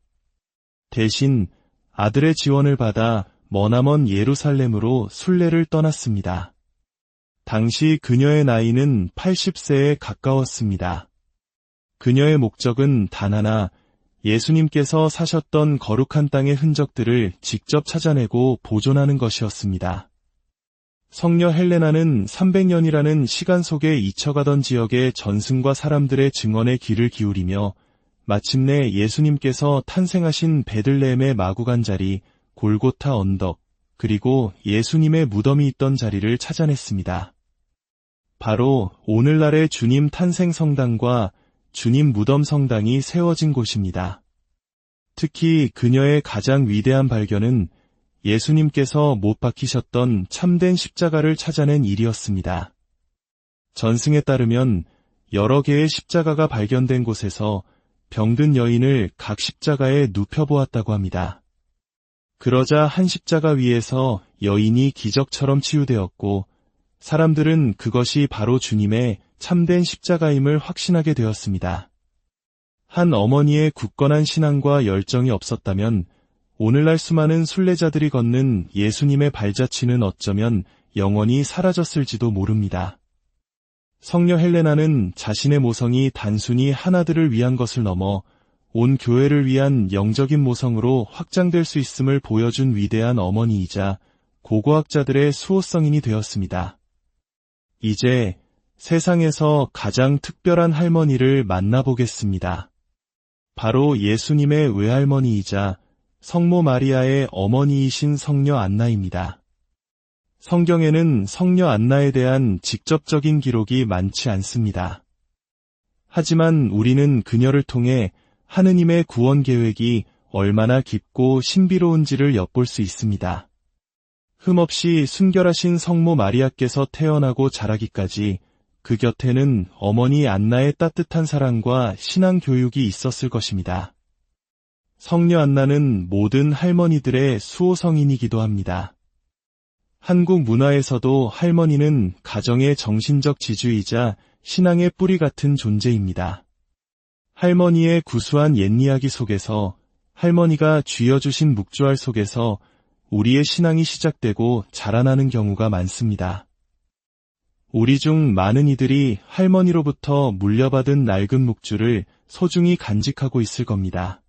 대신 아들의 지원을 받아 머나먼 예루살렘으로 순례를 떠났습니다. 당시 그녀의 나이는 80세에 가까웠습니다. 그녀의 목적은 단 하나, 예수님께서 사셨던 거룩한 땅의 흔적들을 직접 찾아내고 보존하는 것이었습니다. 성녀 헬레나는 300년이라는 시간 속에 잊혀가던 지역의 전승과 사람들의 증언에 귀를 기울이며 마침내 예수님께서 탄생하신 베들레헴의 마구간 자리, 골고타 언덕, 그리고 예수님의 무덤이 있던 자리를 찾아냈습니다. 바로 오늘날의 주님 탄생 성당과 주님 무덤 성당이 세워진 곳입니다. 특히 그녀의 가장 위대한 발견은 예수님께서 못 박히셨던 참된 십자가를 찾아낸 일이었습니다. 전승에 따르면 여러 개의 십자가가 발견된 곳에서 병든 여인을 각 십자가에 눕혀보았다고 합니다. 그러자 한 십자가 위에서 여인이 기적처럼 치유되었고 사람들은 그것이 바로 주님의 참된 십자가임을 확신하게 되었습니다. 한 어머니의 굳건한 신앙과 열정이 없었다면 오늘날 수많은 순례자들이 걷는 예수님의 발자취는 어쩌면 영원히 사라졌을지도 모릅니다. 성녀 헬레나는 자신의 모성이 단순히 하나들을 위한 것을 넘어 온 교회를 위한 영적인 모성으로 확장될 수 있음을 보여준 위대한 어머니이자 고고학자들의 수호성인이 되었습니다. 이제 세상에서 가장 특별한 할머니를 만나보겠습니다. 바로 예수님의 외할머니이자 성모 마리아의 어머니이신 성녀 안나입니다. 성경에는 성녀 안나에 대한 직접적인 기록이 많지 않습니다. 하지만 우리는 그녀를 통해 하느님의 구원 계획이 얼마나 깊고 신비로운지를 엿볼 수 있습니다. 흠없이 순결하신 성모 마리아께서 태어나고 자라기까지 그 곁에는 어머니 안나의 따뜻한 사랑과 신앙 교육이 있었을 것입니다. 성녀 안나는 모든 할머니들의 수호성인이기도 합니다. 한국 문화에서도 할머니는 가정의 정신적 지주이자 신앙의 뿌리 같은 존재입니다. 할머니의 구수한 옛이야기 속에서 할머니가 쥐어주신 묵주알 속에서 우리의 신앙이 시작되고 자라나는 경우가 많습니다. 우리 중 많은 이들이 할머니로부터 물려받은 낡은 묵주를 소중히 간직하고 있을 겁니다.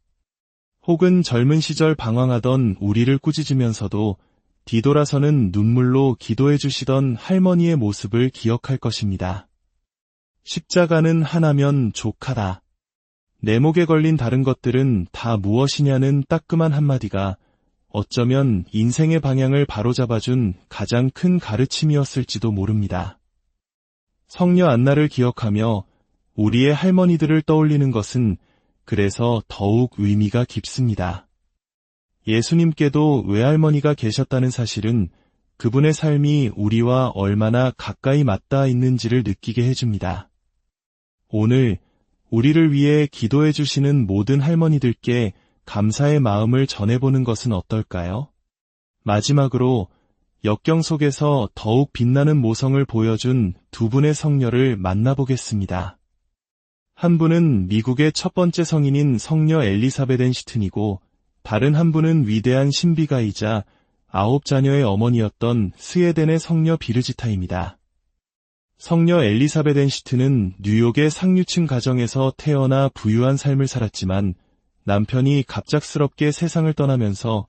혹은 젊은 시절 방황하던 우리를 꾸짖으면서도 뒤돌아서는 눈물로 기도해 주시던 할머니의 모습을 기억할 것입니다. 십자가는 하나면 족하다. 내 목에 걸린 다른 것들은 다 무엇이냐는 따끔한 한마디가 어쩌면 인생의 방향을 바로잡아준 가장 큰 가르침이었을지도 모릅니다. 성녀 안나를 기억하며 우리의 할머니들을 떠올리는 것은 그래서 더욱 의미가 깊습니다. 예수님께도 외할머니가 계셨다는 사실은 그분의 삶이 우리와 얼마나 가까이 맞닿아 있는지를 느끼게 해줍니다. 오늘 우리를 위해 기도해 주시는 모든 할머니들께 감사의 마음을 전해보는 것은 어떨까요? 마지막으로 역경 속에서 더욱 빛나는 모성을 보여준 두 분의 성녀를 만나보겠습니다. 한 분은 미국의 첫 번째 성인인 성녀 엘리사벳 앤시튼이고 다른 한 분은 위대한 신비가이자 9자녀의 어머니였던 스웨덴의 성녀 비르지타입니다. 성녀 엘리사벳 앤시튼은 뉴욕의 상류층 가정에서 태어나 부유한 삶을 살았지만 남편이 갑작스럽게 세상을 떠나면서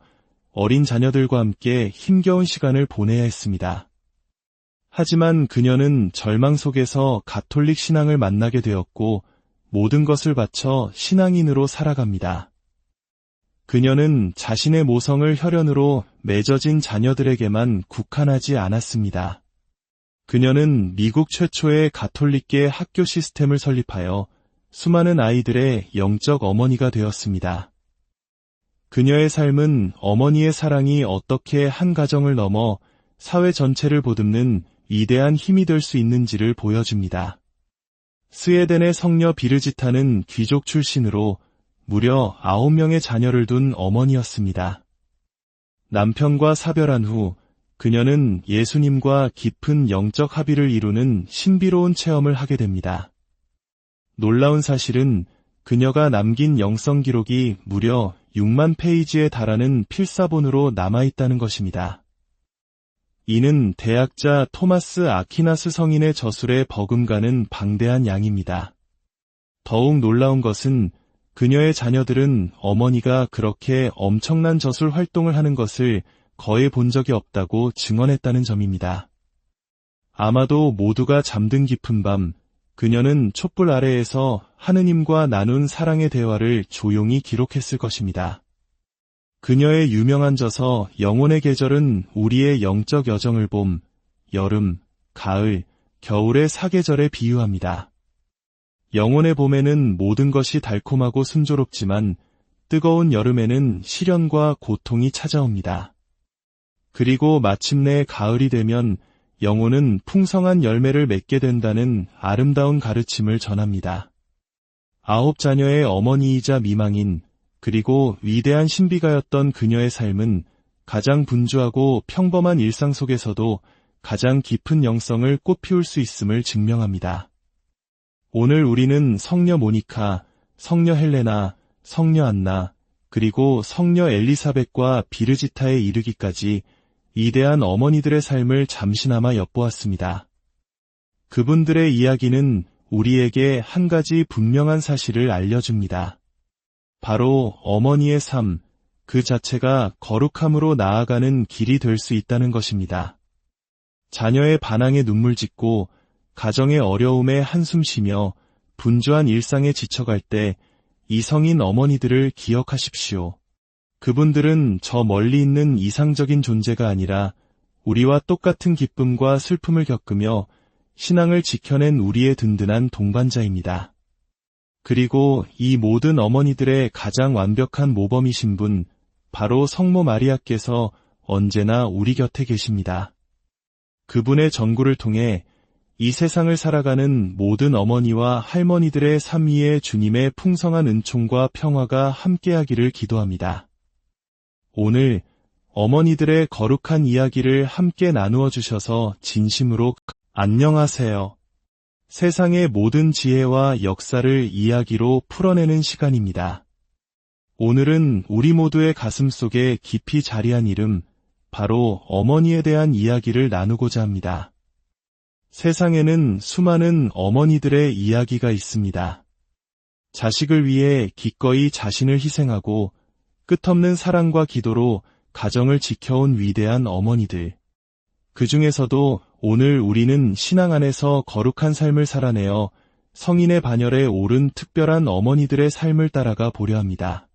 어린 자녀들과 함께 힘겨운 시간을 보내야 했습니다. 하지만 그녀는 절망 속에서 가톨릭 신앙을 만나게 되었고 모든 것을 바쳐 신앙인으로 살아갑니다. 그녀는 자신의 모성을 혈연으로 맺어진 자녀들에게만 국한하지 않았습니다. 그녀는 미국 최초의 가톨릭계 학교 시스템을 설립하여 수많은 아이들의 영적 어머니가 되었습니다. 그녀의 삶은 어머니의 사랑이 어떻게 한 가정을 넘어 사회 전체를 보듬는 위대한 힘이 될 수 있는지를 보여줍니다. 스웨덴의 성녀 비르지타는 귀족 출신으로 무려 9명의 자녀를 둔 어머니였습니다. 남편과 사별한 후 그녀는 예수님과 깊은 영적 합의를 이루는 신비로운 체험을 하게 됩니다. 놀라운 사실은 그녀가 남긴 영성 기록이 무려 6만 페이지에 달하는 필사본으로 남아있다는 것입니다. 이는 대학자 토마스 아퀴나스 성인의 저술에 버금가는 방대한 양입니다. 더욱 놀라운 것은 그녀의 자녀들은 어머니가 그렇게 엄청난 저술 활동을 하는 것을 거의 본 적이 없다고 증언했다는 점입니다. 아마도 모두가 잠든 깊은 밤, 그녀는 촛불 아래에서 하느님과 나눈 사랑의 대화를 조용히 기록했을 것입니다. 그녀의 유명한 저서 영혼의 계절은 우리의 영적 여정을 봄, 여름, 가을, 겨울의 사계절에 비유합니다. 영혼의 봄에는 모든 것이 달콤하고 순조롭지만 뜨거운 여름에는 시련과 고통이 찾아옵니다. 그리고 마침내 가을이 되면 영혼은 풍성한 열매를 맺게 된다는 아름다운 가르침을 전합니다. 9 자녀의 어머니이자 미망인, 그리고 위대한 신비가였던 그녀의 삶은 가장 분주하고 평범한 일상 속에서도 가장 깊은 영성을 꽃피울 수 있음을 증명합니다. 오늘 우리는 성녀 모니카, 성녀 헬레나, 성녀 안나, 그리고 성녀 엘리사벳과 비르지타에 이르기까지 위대한 어머니들의 삶을 잠시나마 엿보았습니다. 그분들의 이야기는 우리에게 한 가지 분명한 사실을 알려줍니다. 바로 어머니의 삶, 그 자체가 거룩함으로 나아가는 길이 될 수 있다는 것입니다. 자녀의 반항에 눈물 짓고 가정의 어려움에 한숨 쉬며 분주한 일상에 지쳐갈 때 이 성인 어머니들을 기억하십시오. 그분들은 저 멀리 있는 이상적인 존재가 아니라 우리와 똑같은 기쁨과 슬픔을 겪으며 신앙을 지켜낸 우리의 든든한 동반자입니다. 그리고 이 모든 어머니들의 가장 완벽한 모범이신 분, 바로 성모 마리아께서 언제나 우리 곁에 계십니다. 그분의 전구를 통해 이 세상을 살아가는 모든 어머니와 할머니들의 삶 위에 주님의 풍성한 은총과 평화가 함께하기를 기도합니다. 오늘 어머니들의 거룩한 이야기를 함께 나누어 주셔서 진심으로 안녕하세요. 세상의 모든 지혜와 역사를 이야기로 풀어내는 시간입니다. 오늘은 우리 모두의 가슴 속에 깊이 자리한 이름, 바로 어머니에 대한 이야기를 나누고자 합니다. 세상에는 수많은 어머니들의 이야기가 있습니다. 자식을 위해 기꺼이 자신을 희생하고 끝없는 사랑과 기도로 가정을 지켜온 위대한 어머니들. 그 중에서도 오늘 우리는 신앙 안에서 거룩한 삶을 살아내어 성인의 반열에 오른 특별한 어머니들의 삶을 따라가 보려 합니다.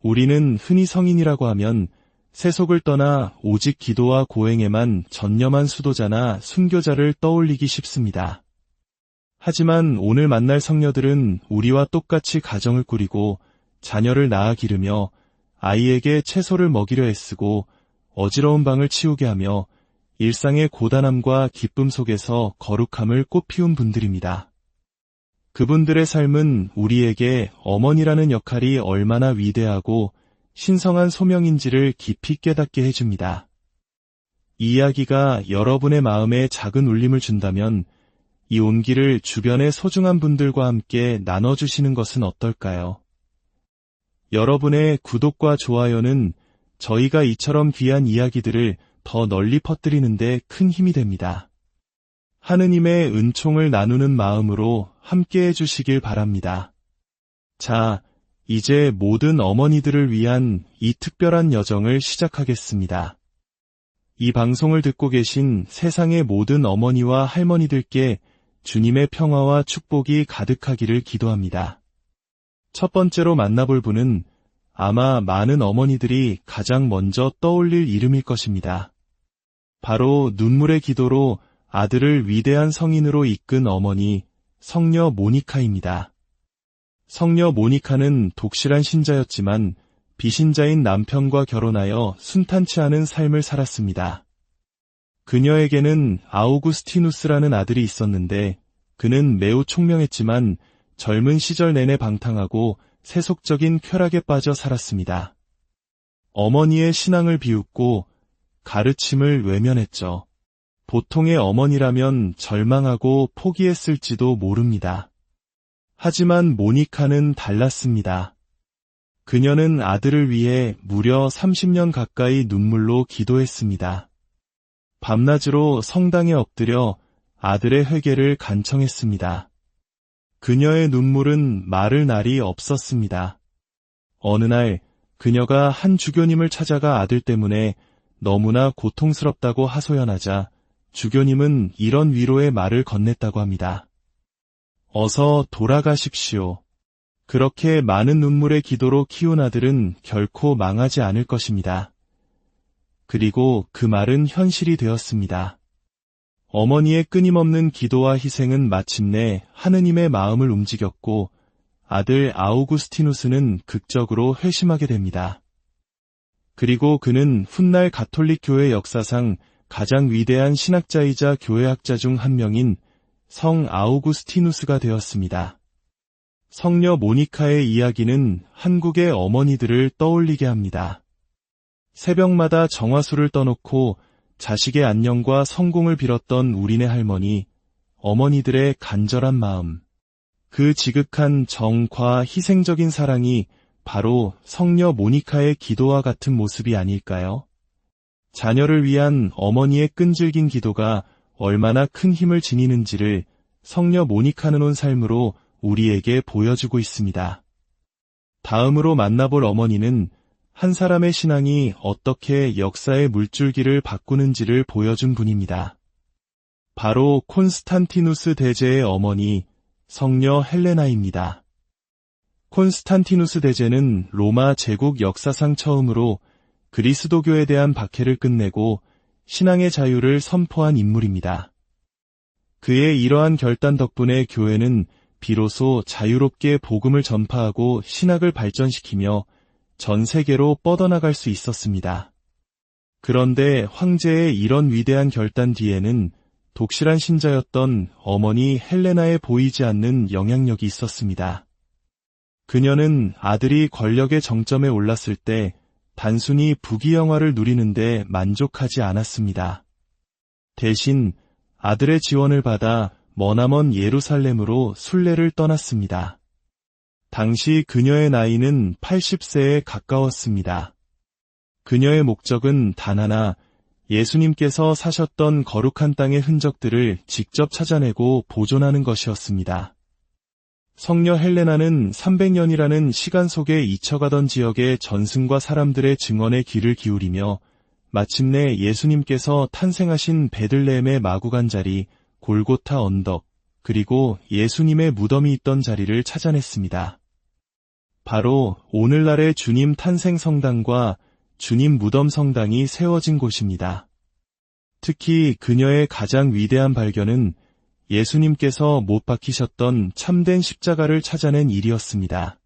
우리는 흔히 성인이라고 하면 세속을 떠나 오직 기도와 고행에만 전념한 수도자나 순교자를 떠올리기 쉽습니다. 하지만 오늘 만날 성녀들은 우리와 똑같이 가정을 꾸리고 자녀를 낳아 기르며 아이에게 채소를 먹이려 애쓰고 어지러운 방을 치우게 하며 일상의 고단함과 기쁨 속에서 거룩함을 꽃피운 분들입니다. 그분들의 삶은 우리에게 어머니라는 역할이 얼마나 위대하고 신성한 소명인지를 깊이 깨닫게 해줍니다. 이 이야기가 여러분의 마음에 작은 울림을 준다면 이 온기를 주변의 소중한 분들과 함께 나눠주시는 것은 어떨까요? 여러분의 구독과 좋아요는 저희가 이처럼 귀한 이야기들을 더 널리 퍼뜨리는데 큰 힘이 됩니다. 하느님의 은총을 나누는 마음으로 함께 해주시길 바랍니다. 자, 이제 모든 어머니들을 위한 이 특별한 여정을 시작하겠습니다. 이 방송을 듣고 계신 세상의 모든 어머니와 할머니들께 주님의 평화와 축복이 가득하기를 기도합니다. 첫 번째로 만나볼 분은 아마 많은 어머니들이 가장 먼저 떠올릴 이름일 것입니다. 바로 눈물의 기도로 아들을 위대한 성인으로 이끈 어머니, 성녀 모니카입니다. 성녀 모니카는 독실한 신자였지만 비신자인 남편과 결혼하여 순탄치 않은 삶을 살았습니다. 그녀에게는 아우구스티누스라는 아들이 있었는데 그는 매우 총명했지만 젊은 시절 내내 방탕하고 세속적인 쾌락에 빠져 살았습니다. 어머니의 신앙을 비웃고 가르침을 외면했죠. 보통의 어머니라면 절망하고 포기했을지도 모릅니다. 하지만 모니카는 달랐습니다. 그녀는 아들을 위해 무려 30년 가까이 눈물로 기도했습니다. 밤낮으로 성당에 엎드려 아들의 회개를 간청했습니다. 그녀의 눈물은 마를 날이 없었습니다. 어느 날 그녀가 한 주교님을 찾아가 아들 때문에 너무나 고통스럽다고 하소연하자 주교님은 이런 위로의 말을 건넸다고 합니다. 어서 돌아가십시오. 그렇게 많은 눈물의 기도로 키운 아들은 결코 망하지 않을 것입니다. 그리고 그 말은 현실이 되었습니다. 어머니의 끊임없는 기도와 희생은 마침내 하느님의 마음을 움직였고 아들 아우구스티누스는 극적으로 회심하게 됩니다. 그리고 그는 훗날 가톨릭 교회 역사상 가장 위대한 신학자이자 교회학자 중 한 명인 성 아우구스티누스가 되었습니다. 성녀 모니카의 이야기는 한국의 어머니들을 떠올리게 합니다. 새벽마다 정화수를 떠놓고 자식의 안녕과 성공을 빌었던 우리네 할머니, 어머니들의 간절한 마음, 그 지극한 정과 희생적인 사랑이 바로 성녀 모니카의 기도와 같은 모습이 아닐까요? 자녀를 위한 어머니의 끈질긴 기도가 얼마나 큰 힘을 지니는지를 성녀 모니카는 온 삶으로 우리에게 보여주고 있습니다. 다음으로 만나볼 어머니는 한 사람의 신앙이 어떻게 역사의 물줄기를 바꾸는지를 보여준 분입니다. 바로 콘스탄티누스 대제의 어머니, 성녀 헬레나입니다. 콘스탄티누스 대제는 로마 제국 역사상 처음으로 그리스도교에 대한 박해를 끝내고 신앙의 자유를 선포한 인물입니다. 그의 이러한 결단 덕분에 교회는 비로소 자유롭게 복음을 전파하고 신학을 발전시키며 전 세계로 뻗어나갈 수 있었습니다. 그런데 황제의 이런 위대한 결단 뒤에는 독실한 신자였던 어머니 헬레나의 보이지 않는 영향력이 있었습니다. 그녀는 아들이 권력의 정점에 올랐을 때 단순히 부귀영화를 누리는데 만족하지 않았습니다. 대신 아들의 지원을 받아 머나먼 예루살렘으로 순례를 떠났습니다. 당시 그녀의 나이는 80세에 가까웠습니다. 그녀의 목적은 단 하나, 예수님께서 사셨던 거룩한 땅의 흔적들을 직접 찾아내고 보존하는 것이었습니다. 성녀 헬레나는 300년이라는 시간 속에 잊혀가던 지역의 전승과 사람들의 증언에 귀를 기울이며 마침내 예수님께서 탄생하신 베들레헴의 마구간 자리, 골고타 언덕, 그리고 예수님의 무덤이 있던 자리를 찾아냈습니다. 바로 오늘날의 주님 탄생 성당과 주님 무덤 성당이 세워진 곳입니다. 특히 그녀의 가장 위대한 발견은 예수님께서 못 박히셨던 참된 십자가를 찾아낸 일이었습니다.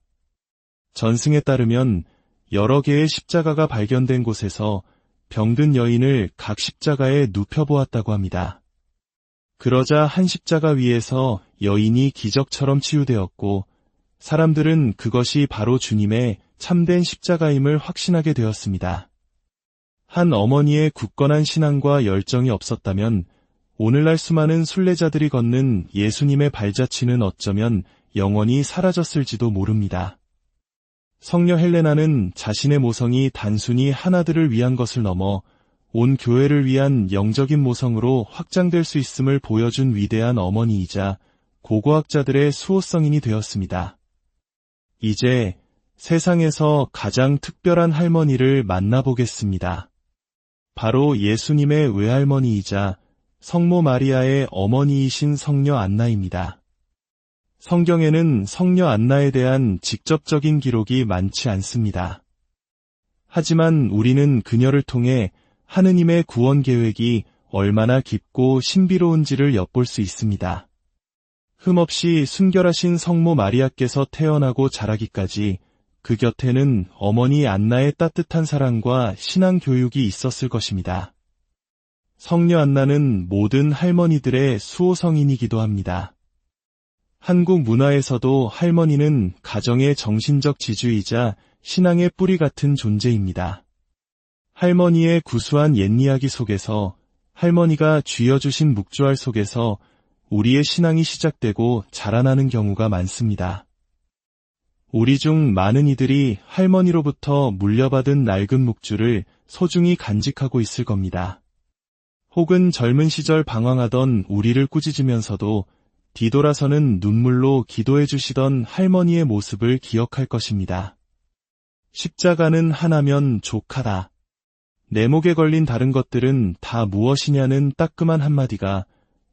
전승에 따르면 여러 개의 십자가가 발견된 곳에서 병든 여인을 각 십자가에 눕혀보았다고 합니다. 그러자 한 십자가 위에서 여인이 기적처럼 치유되었고 사람들은 그것이 바로 주님의 참된 십자가임을 확신하게 되었습니다. 한 어머니의 굳건한 신앙과 열정이 없었다면 오늘날 수많은 순례자들이 걷는 예수님의 발자취는 어쩌면 영원히 사라졌을지도 모릅니다. 성녀 헬레나는 자신의 모성이 단순히 한 아들을 위한 것을 넘어 온 교회를 위한 영적인 모성으로 확장될 수 있음을 보여준 위대한 어머니이자 고고학자들의 수호성인이 되었습니다. 이제 세상에서 가장 특별한 할머니를 만나보겠습니다. 바로 예수님의 외할머니이자 성모 마리아의 어머니이신 성녀 안나입니다. 성경에는 성녀 안나에 대한 직접적인 기록이 많지 않습니다. 하지만 우리는 그녀를 통해 하느님의 구원 계획이 얼마나 깊고 신비로운지를 엿볼 수 있습니다. 흠없이 순결하신 성모 마리아께서 태어나고 자라기까지 그 곁에는 어머니 안나의 따뜻한 사랑과 신앙 교육이 있었을 것입니다. 성녀 안나는 모든 할머니들의 수호성인이기도 합니다. 한국 문화에서도 할머니는 가정의 정신적 지주이자 신앙의 뿌리 같은 존재입니다. 할머니의 구수한 옛이야기 속에서 할머니가 쥐어주신 묵주알 속에서 우리의 신앙이 시작되고 자라나는 경우가 많습니다. 우리 중 많은 이들이 할머니로부터 물려받은 낡은 묵주를 소중히 간직하고 있을 겁니다. 혹은 젊은 시절 방황하던 우리를 꾸짖으면서도 뒤돌아서는 눈물로 기도해 주시던 할머니의 모습을 기억할 것입니다. 십자가는 하나면 족하다. 내 목에 걸린 다른 것들은 다 무엇이냐는 따끔한 한마디가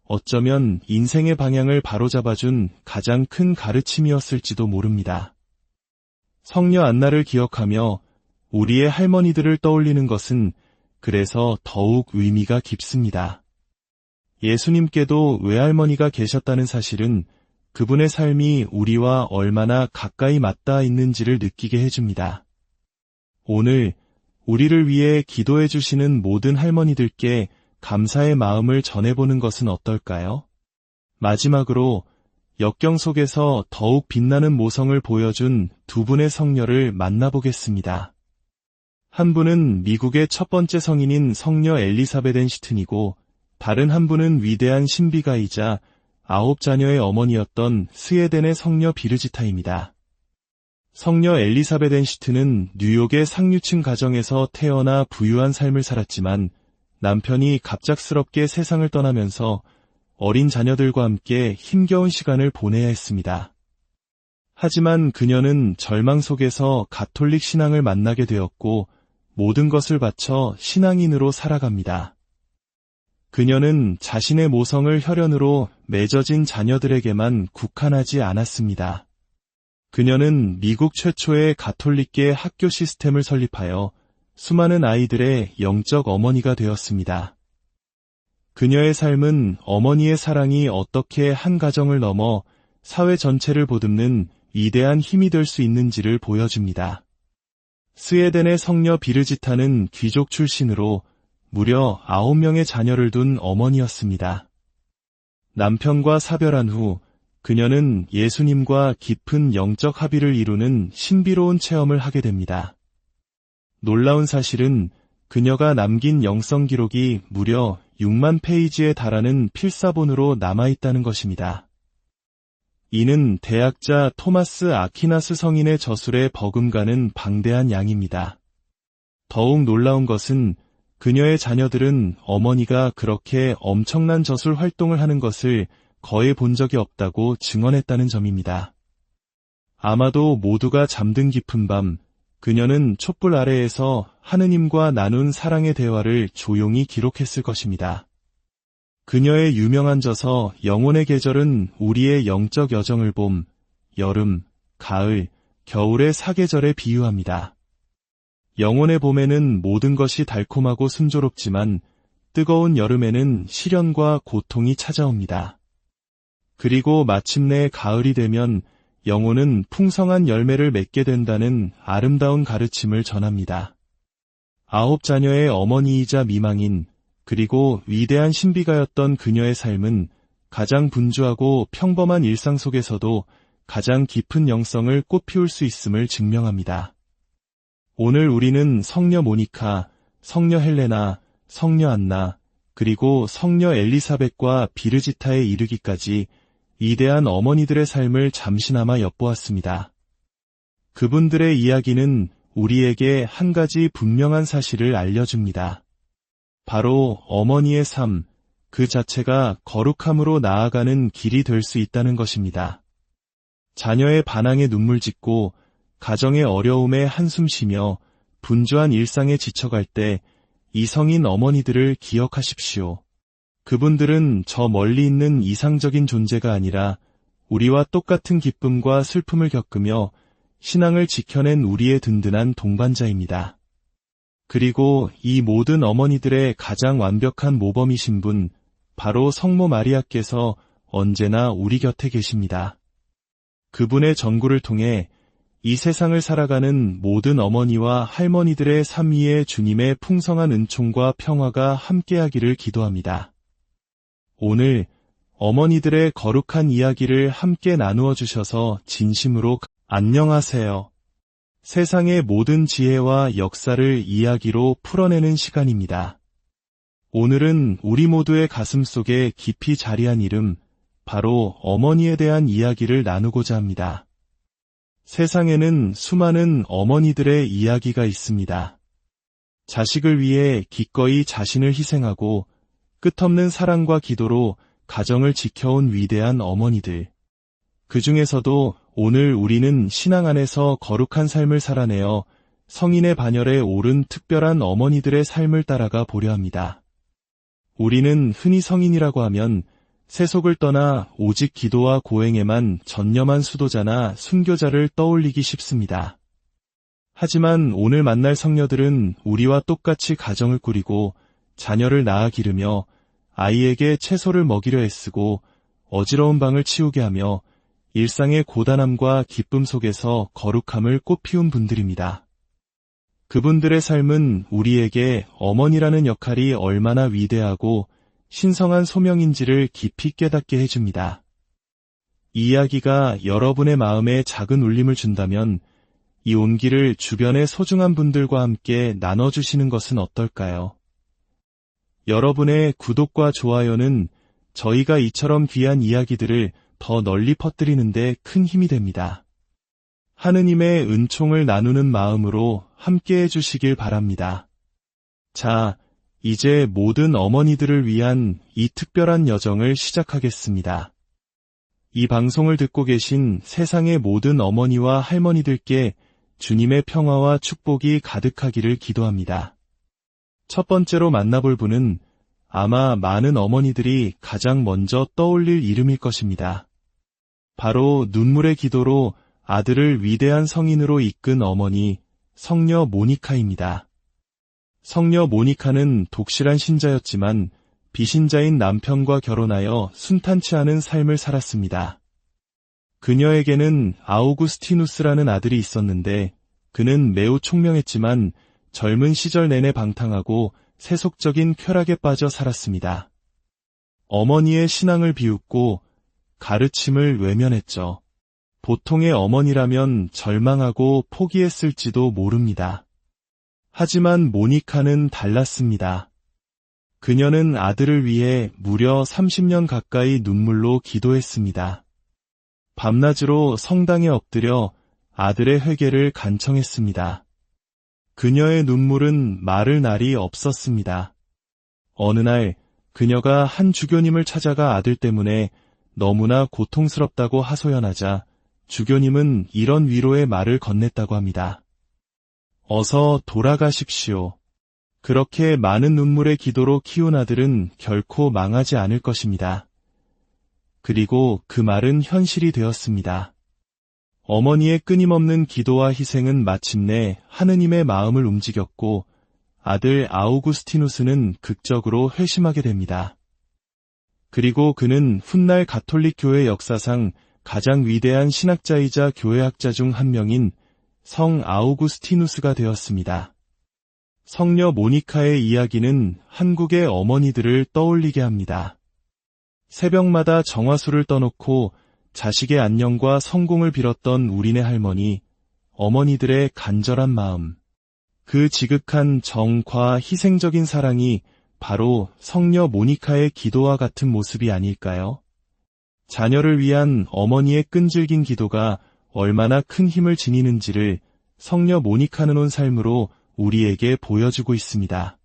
어쩌면 인생의 방향을 바로잡아준 가장 큰 가르침이었을지도 모릅니다. 성녀 안나를 기억하며 우리의 할머니들을 떠올리는 것은 그래서 더욱 의미가 깊습니다. 예수님께도 외할머니가 계셨다는 사실은 그분의 삶이 우리와 얼마나 가까이 맞닿아 있는지를 느끼게 해줍니다. 오늘 우리를 위해 기도해 주시는 모든 할머니들께 감사의 마음을 전해보는 것은 어떨까요? 마지막으로 역경 속에서 더욱 빛나는 모성을 보여준 두 분의 성녀를 만나보겠습니다. 한 분은 미국의 첫 번째 성인인 성녀 엘리사벳 앤시튼이고 다른 한 분은 위대한 신비가이자 9자녀의 어머니였던 스웨덴의 성녀 비르지타입니다. 성녀 엘리사벳 앤시튼은 뉴욕의 상류층 가정에서 태어나 부유한 삶을 살았지만 남편이 갑작스럽게 세상을 떠나면서 어린 자녀들과 함께 힘겨운 시간을 보내야 했습니다. 하지만 그녀는 절망 속에서 가톨릭 신앙을 만나게 되었고 모든 것을 바쳐 신앙인으로 살아갑니다. 그녀는 자신의 모성을 혈연으로 맺어진 자녀들에게만 국한하지 않았습니다. 그녀는 미국 최초의 가톨릭계 학교 시스템을 설립하여 수많은 아이들의 영적 어머니가 되었습니다. 그녀의 삶은 어머니의 사랑이 어떻게 한 가정을 넘어 사회 전체를 보듬는 위대한 힘이 될 수 있는지를 보여줍니다. 스웨덴의 성녀 비르지타는 귀족 출신으로 무려 9명의 자녀를 둔 어머니였습니다. 남편과 사별한 후 그녀는 예수님과 깊은 영적 합의를 이루는 신비로운 체험을 하게 됩니다. 놀라운 사실은 그녀가 남긴 영성 기록이 무려 6만 페이지에 달하는 필사본으로 남아있다는 것입니다. 이는 대학자 토마스 아퀴나스 성인의 저술에 버금가는 방대한 양입니다. 더욱 놀라운 것은 그녀의 자녀들은 어머니가 그렇게 엄청난 저술 활동을 하는 것을 거의 본 적이 없다고 증언했다는 점입니다. 아마도 모두가 잠든 깊은 밤, 그녀는 촛불 아래에서 하느님과 나눈 사랑의 대화를 조용히 기록했을 것입니다. 그녀의 유명한 저서 영혼의 계절은 우리의 영적 여정을 봄, 여름, 가을, 겨울의 사계절에 비유합니다. 영혼의 봄에는 모든 것이 달콤하고 순조롭지만 뜨거운 여름에는 시련과 고통이 찾아옵니다. 그리고 마침내 가을이 되면 영혼은 풍성한 열매를 맺게 된다는 아름다운 가르침을 전합니다. 9자녀의 어머니이자 미망인 그리고 위대한 신비가였던 그녀의 삶은 가장 분주하고 평범한 일상 속에서도 가장 깊은 영성을 꽃피울 수 있음을 증명합니다. 오늘 우리는 성녀 모니카, 성녀 헬레나, 성녀 안나, 그리고 성녀 엘리사벳과 비르지타에 이르기까지 위대한 어머니들의 삶을 잠시나마 엿보았습니다. 그분들의 이야기는 우리에게 한 가지 분명한 사실을 알려줍니다. 바로 어머니의 삶, 그 자체가 거룩함으로 나아가는 길이 될 수 있다는 것입니다. 자녀의 반항에 눈물 짓고 가정의 어려움에 한숨 쉬며 분주한 일상에 지쳐갈 때 이 성인 어머니들을 기억하십시오. 그분들은 저 멀리 있는 이상적인 존재가 아니라 우리와 똑같은 기쁨과 슬픔을 겪으며 신앙을 지켜낸 우리의 든든한 동반자입니다. 그리고 이 모든 어머니들의 가장 완벽한 모범이신 분, 바로 성모 마리아께서 언제나 우리 곁에 계십니다. 그분의 전구를 통해 이 세상을 살아가는 모든 어머니와 할머니들의 삶 위에 주님의 풍성한 은총과 평화가 함께하기를 기도합니다. 오늘 어머니들의 거룩한 이야기를 함께 나누어 주셔서 진심으로 안녕하세요. 세상의 모든 지혜와 역사를 이야기로 풀어내는 시간입니다. 오늘은 우리 모두의 가슴 속에 깊이 자리한 이름, 바로 어머니에 대한 이야기를 나누고자 합니다. 세상에는 수많은 어머니들의 이야기가 있습니다. 자식을 위해 기꺼이 자신을 희생하고 끝없는 사랑과 기도로 가정을 지켜온 위대한 어머니들. 그 중에서도 오늘 우리는 신앙 안에서 거룩한 삶을 살아내어 성인의 반열에 오른 특별한 어머니들의 삶을 따라가 보려 합니다. 우리는 흔히 성인이라고 하면 세속을 떠나 오직 기도와 고행에만 전념한 수도자나 순교자를 떠올리기 쉽습니다. 하지만 오늘 만날 성녀들은 우리와 똑같이 가정을 꾸리고 자녀를 낳아 기르며 아이에게 채소를 먹이려 애쓰고 어지러운 방을 치우게 하며 일상의 고단함과 기쁨 속에서 거룩함을 꽃피운 분들입니다. 그분들의 삶은 우리에게 어머니라는 역할이 얼마나 위대하고 신성한 소명인지를 깊이 깨닫게 해줍니다. 이 이야기가 여러분의 마음에 작은 울림을 준다면 이 온기를 주변의 소중한 분들과 함께 나눠주시는 것은 어떨까요? 여러분의 구독과 좋아요는 저희가 이처럼 귀한 이야기들을 더 널리 퍼뜨리는 데 큰 힘이 됩니다. 하느님의 은총을 나누는 마음으로 함께 해주시길 바랍니다. 자, 이제 모든 어머니들을 위한 이 특별한 여정을 시작하겠습니다. 이 방송을 듣고 계신 세상의 모든 어머니와 할머니들께 주님의 평화와 축복이 가득하기를 기도합니다. 첫 번째로 만나볼 분은 아마 많은 어머니들이 가장 먼저 떠올릴 이름일 것입니다. 바로 눈물의 기도로 아들을 위대한 성인으로 이끈 어머니, 성녀 모니카입니다. 성녀 모니카는 독실한 신자였지만 비신자인 남편과 결혼하여 순탄치 않은 삶을 살았습니다. 그녀에게는 아우구스티누스라는 아들이 있었는데 그는 매우 총명했지만 젊은 시절 내내 방탕하고 세속적인 쾌락에 빠져 살았습니다. 어머니의 신앙을 비웃고 가르침을 외면했죠. 보통의 어머니라면 절망하고 포기했을지도 모릅니다. 하지만 모니카는 달랐습니다. 그녀는 아들을 위해 무려 30년 가까이 눈물로 기도했습니다. 밤낮으로 성당에 엎드려 아들의 회개를 간청했습니다. 그녀의 눈물은 마를 날이 없었습니다. 어느 날 그녀가 한 주교님을 찾아가 아들 때문에 너무나 고통스럽다고 하소연하자 주교님은 이런 위로의 말을 건넸다고 합니다. 어서 돌아가십시오. 그렇게 많은 눈물의 기도로 키운 아들은 결코 망하지 않을 것입니다. 그리고 그 말은 현실이 되었습니다. 어머니의 끊임없는 기도와 희생은 마침내 하느님의 마음을 움직였고 아들 아우구스티누스는 극적으로 회심하게 됩니다. 그리고 그는 훗날 가톨릭 교회 역사상 가장 위대한 신학자이자 교회학자 중 한 명인 성 아우구스티누스가 되었습니다. 성녀 모니카의 이야기는 한국의 어머니들을 떠올리게 합니다. 새벽마다 정화수를 떠놓고 자식의 안녕과 성공을 빌었던 우리네 할머니, 어머니들의 간절한 마음, 그 지극한 정과 희생적인 사랑이 바로 성녀 모니카의 기도와 같은 모습이 아닐까요? 자녀를 위한 어머니의 끈질긴 기도가 얼마나 큰 힘을 지니는지를 성녀 모니카는 온 삶으로 우리에게 보여주고 있습니다.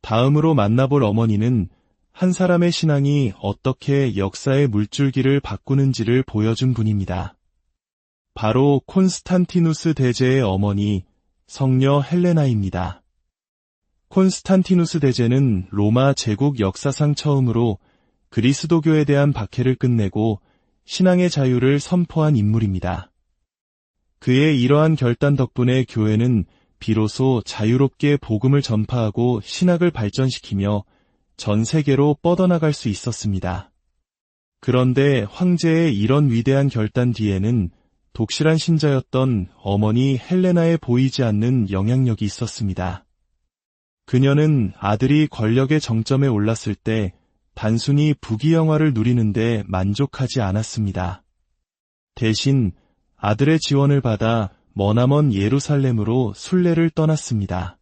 다음으로 만나볼 어머니는 한 사람의 신앙이 어떻게 역사의 물줄기를 바꾸는지를 보여준 분입니다. 바로 콘스탄티누스 대제의 어머니, 성녀 헬레나입니다. 콘스탄티누스 대제는 로마 제국 역사상 처음으로 그리스도교에 대한 박해를 끝내고 신앙의 자유를 선포한 인물입니다. 그의 이러한 결단 덕분에 교회는 비로소 자유롭게 복음을 전파하고 신학을 발전시키며 전 세계로 뻗어나갈 수 있었습니다. 그런데 황제의 이런 위대한 결단 뒤에는 독실한 신자였던 어머니 헬레나의 보이지 않는 영향력이 있었습니다. 그녀는 아들이 권력의 정점에 올랐을 때 단순히 부귀영화를 누리는데 만족하지 않았습니다. 대신 아들의 지원을 받아 머나먼 예루살렘으로 순례를 떠났습니다.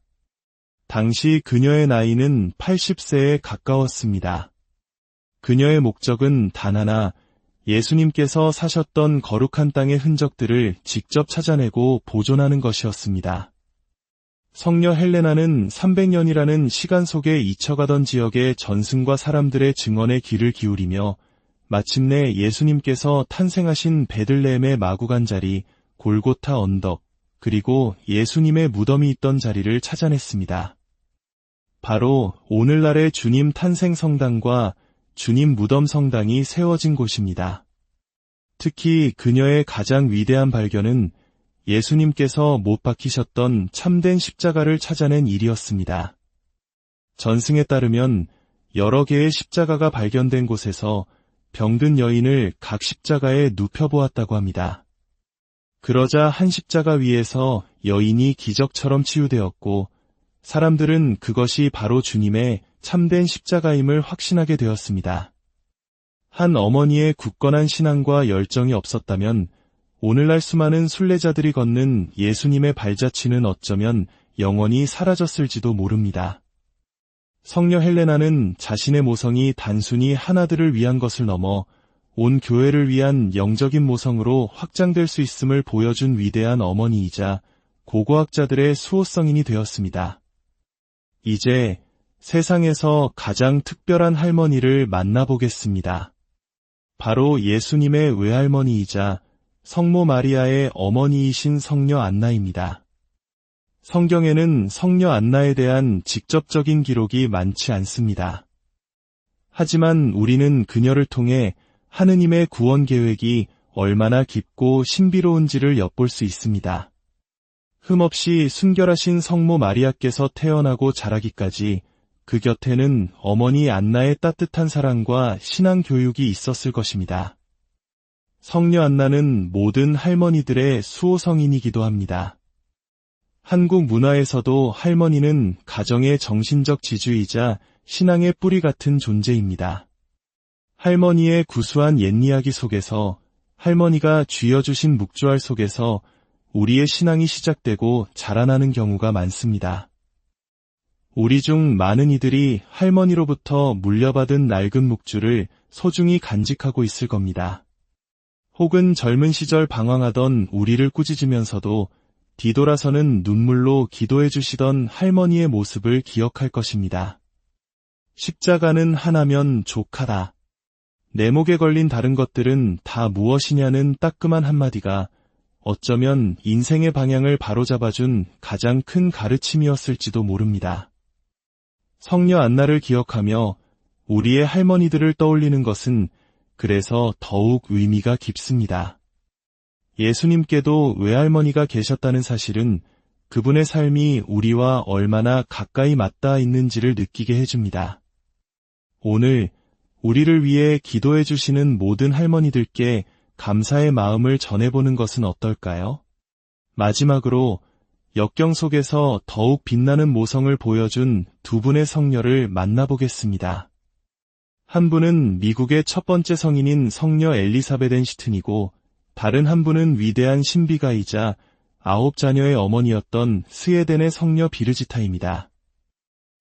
당시 그녀의 나이는 80세에 가까웠습니다. 그녀의 목적은 단 하나, 예수님께서 사셨던 거룩한 땅의 흔적들을 직접 찾아내고 보존하는 것이었습니다. 성녀 헬레나는 300년이라는 시간 속에 잊혀가던 지역의 전승과 사람들의 증언에 귀를 기울이며 마침내 예수님께서 탄생하신 베들레헴의 마구간 자리, 골고타 언덕, 그리고 예수님의 무덤이 있던 자리를 찾아냈습니다. 바로 오늘날의 주님 탄생 성당과 주님 무덤 성당이 세워진 곳입니다. 특히 그녀의 가장 위대한 발견은 예수님께서 못 박히셨던 참된 십자가를 찾아낸 일이었습니다. 전승에 따르면 여러 개의 십자가가 발견된 곳에서 병든 여인을 각 십자가에 눕혀보았다고 합니다. 그러자 한 십자가 위에서 여인이 기적처럼 치유되었고 사람들은 그것이 바로 주님의 참된 십자가임을 확신하게 되었습니다. 한 어머니의 굳건한 신앙과 열정이 없었다면 오늘날 수많은 순례자들이 걷는 예수님의 발자취는 어쩌면 영원히 사라졌을지도 모릅니다. 성녀 헬레나는 자신의 모성이 단순히 하나들을 위한 것을 넘어 온 교회를 위한 영적인 모성으로 확장될 수 있음을 보여준 위대한 어머니이자 고고학자들의 수호성인이 되었습니다. 이제 세상에서 가장 특별한 할머니를 만나보겠습니다. 바로 예수님의 외할머니이자 성모 마리아의 어머니이신 성녀 안나입니다. 성경에는 성녀 안나에 대한 직접적인 기록이 많지 않습니다. 하지만 우리는 그녀를 통해 하느님의 구원 계획이 얼마나 깊고 신비로운지를 엿볼 수 있습니다. 흠없이 순결하신 성모 마리아께서 태어나고 자라기까지 그 곁에는 어머니 안나의 따뜻한 사랑과 신앙 교육이 있었을 것입니다. 성녀 안나는 모든 할머니들의 수호성인이기도 합니다. 한국 문화에서도 할머니는 가정의 정신적 지주이자 신앙의 뿌리 같은 존재입니다. 할머니의 구수한 옛이야기 속에서 할머니가 쥐어주신 묵주알 속에서 우리의 신앙이 시작되고 자라나는 경우가 많습니다. 우리 중 많은 이들이 할머니로부터 물려받은 낡은 묵주를 소중히 간직하고 있을 겁니다. 혹은 젊은 시절 방황하던 우리를 꾸짖으면서도 뒤돌아서는 눈물로 기도해 주시던 할머니의 모습을 기억할 것입니다. 십자가는 하나면 족하다. 내 목에 걸린 다른 것들은 다 무엇이냐는 따끔한 한마디가 어쩌면 인생의 방향을 바로잡아준 가장 큰 가르침이었을지도 모릅니다. 성녀 안나를 기억하며 우리의 할머니들을 떠올리는 것은 그래서 더욱 의미가 깊습니다. 예수님께도 외할머니가 계셨다는 사실은 그분의 삶이 우리와 얼마나 가까이 맞닿아 있는지를 느끼게 해줍니다. 오늘 우리를 위해 기도해 주시는 모든 할머니들께 감사의 마음을 전해보는 것은 어떨까요? 마지막으로 역경 속에서 더욱 빛나는 모성을 보여준 두 분의 성녀를 만나보겠습니다. 한 분은 미국의 첫 번째 성인인 성녀 엘리사벳 앤시튼이고 다른 한 분은 위대한 신비가이자 9자녀의 어머니였던 스웨덴의 성녀 비르지타입니다.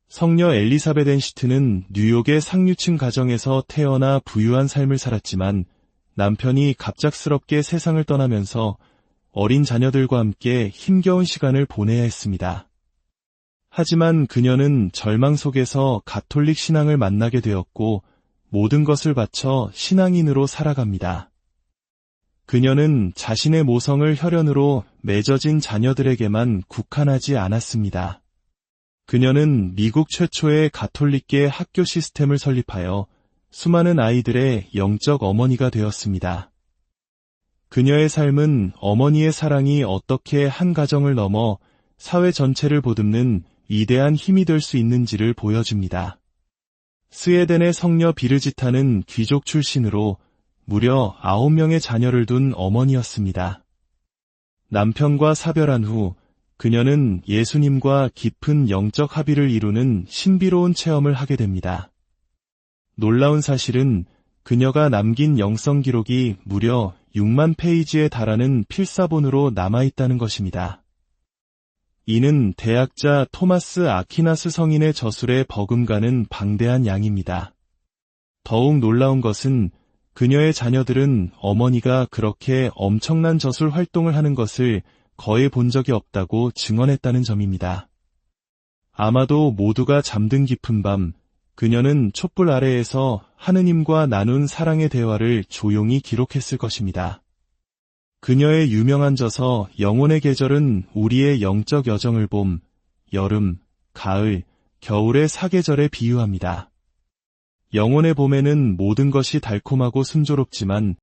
성녀 엘리사벳 앤시튼은 뉴욕의 상류층 가정에서 태어나 부유한 삶을 살았지만 남편이 갑작스럽게 세상을 떠나면서 어린 자녀들과 함께 힘겨운 시간을 보내야 했습니다. 하지만 그녀는 절망 속에서 가톨릭 신앙을 만나게 되었고 모든 것을 바쳐 신앙인으로 살아갑니다. 그녀는 자신의 모성을 혈연으로 맺어진 자녀들에게만 국한하지 않았습니다. 그녀는 미국 최초의 가톨릭계 학교 시스템을 설립하여 수많은 아이들의 영적 어머니가 되었습니다. 그녀의 삶은 어머니의 사랑이 어떻게 한 가정을 넘어 사회 전체를 보듬는 위대한 힘이 될 수 있는지를 보여줍니다. 스웨덴의 성녀 비르지타는 귀족 출신으로 무려 9명의 자녀를 둔 어머니였습니다. 남편과 사별한 후 그녀는 예수님과 깊은 영적 합의를 이루는 신비로운 체험을 하게 됩니다. 놀라운 사실은 그녀가 남긴 영성 기록이 무려 6만 페이지에 달하는 필사본으로 남아있다는 것입니다. 이는 대학자 토마스 아퀴나스 성인의 저술에 버금가는 방대한 양입니다. 더욱 놀라운 것은 그녀의 자녀들은 어머니가 그렇게 엄청난 저술 활동을 하는 것을 거의 본 적이 없다고 증언했다는 점입니다. 아마도 모두가 잠든 깊은 밤, 그녀는 촛불 아래에서 하느님과 나눈 사랑의 대화를 조용히 기록했을 것입니다. 그녀의 유명한 저서 영혼의 계절은 우리의 영적 여정을 봄, 여름, 가을, 겨울의 사계절에 비유합니다. 영혼의 봄에는 모든 것이 달콤하고 순조롭지만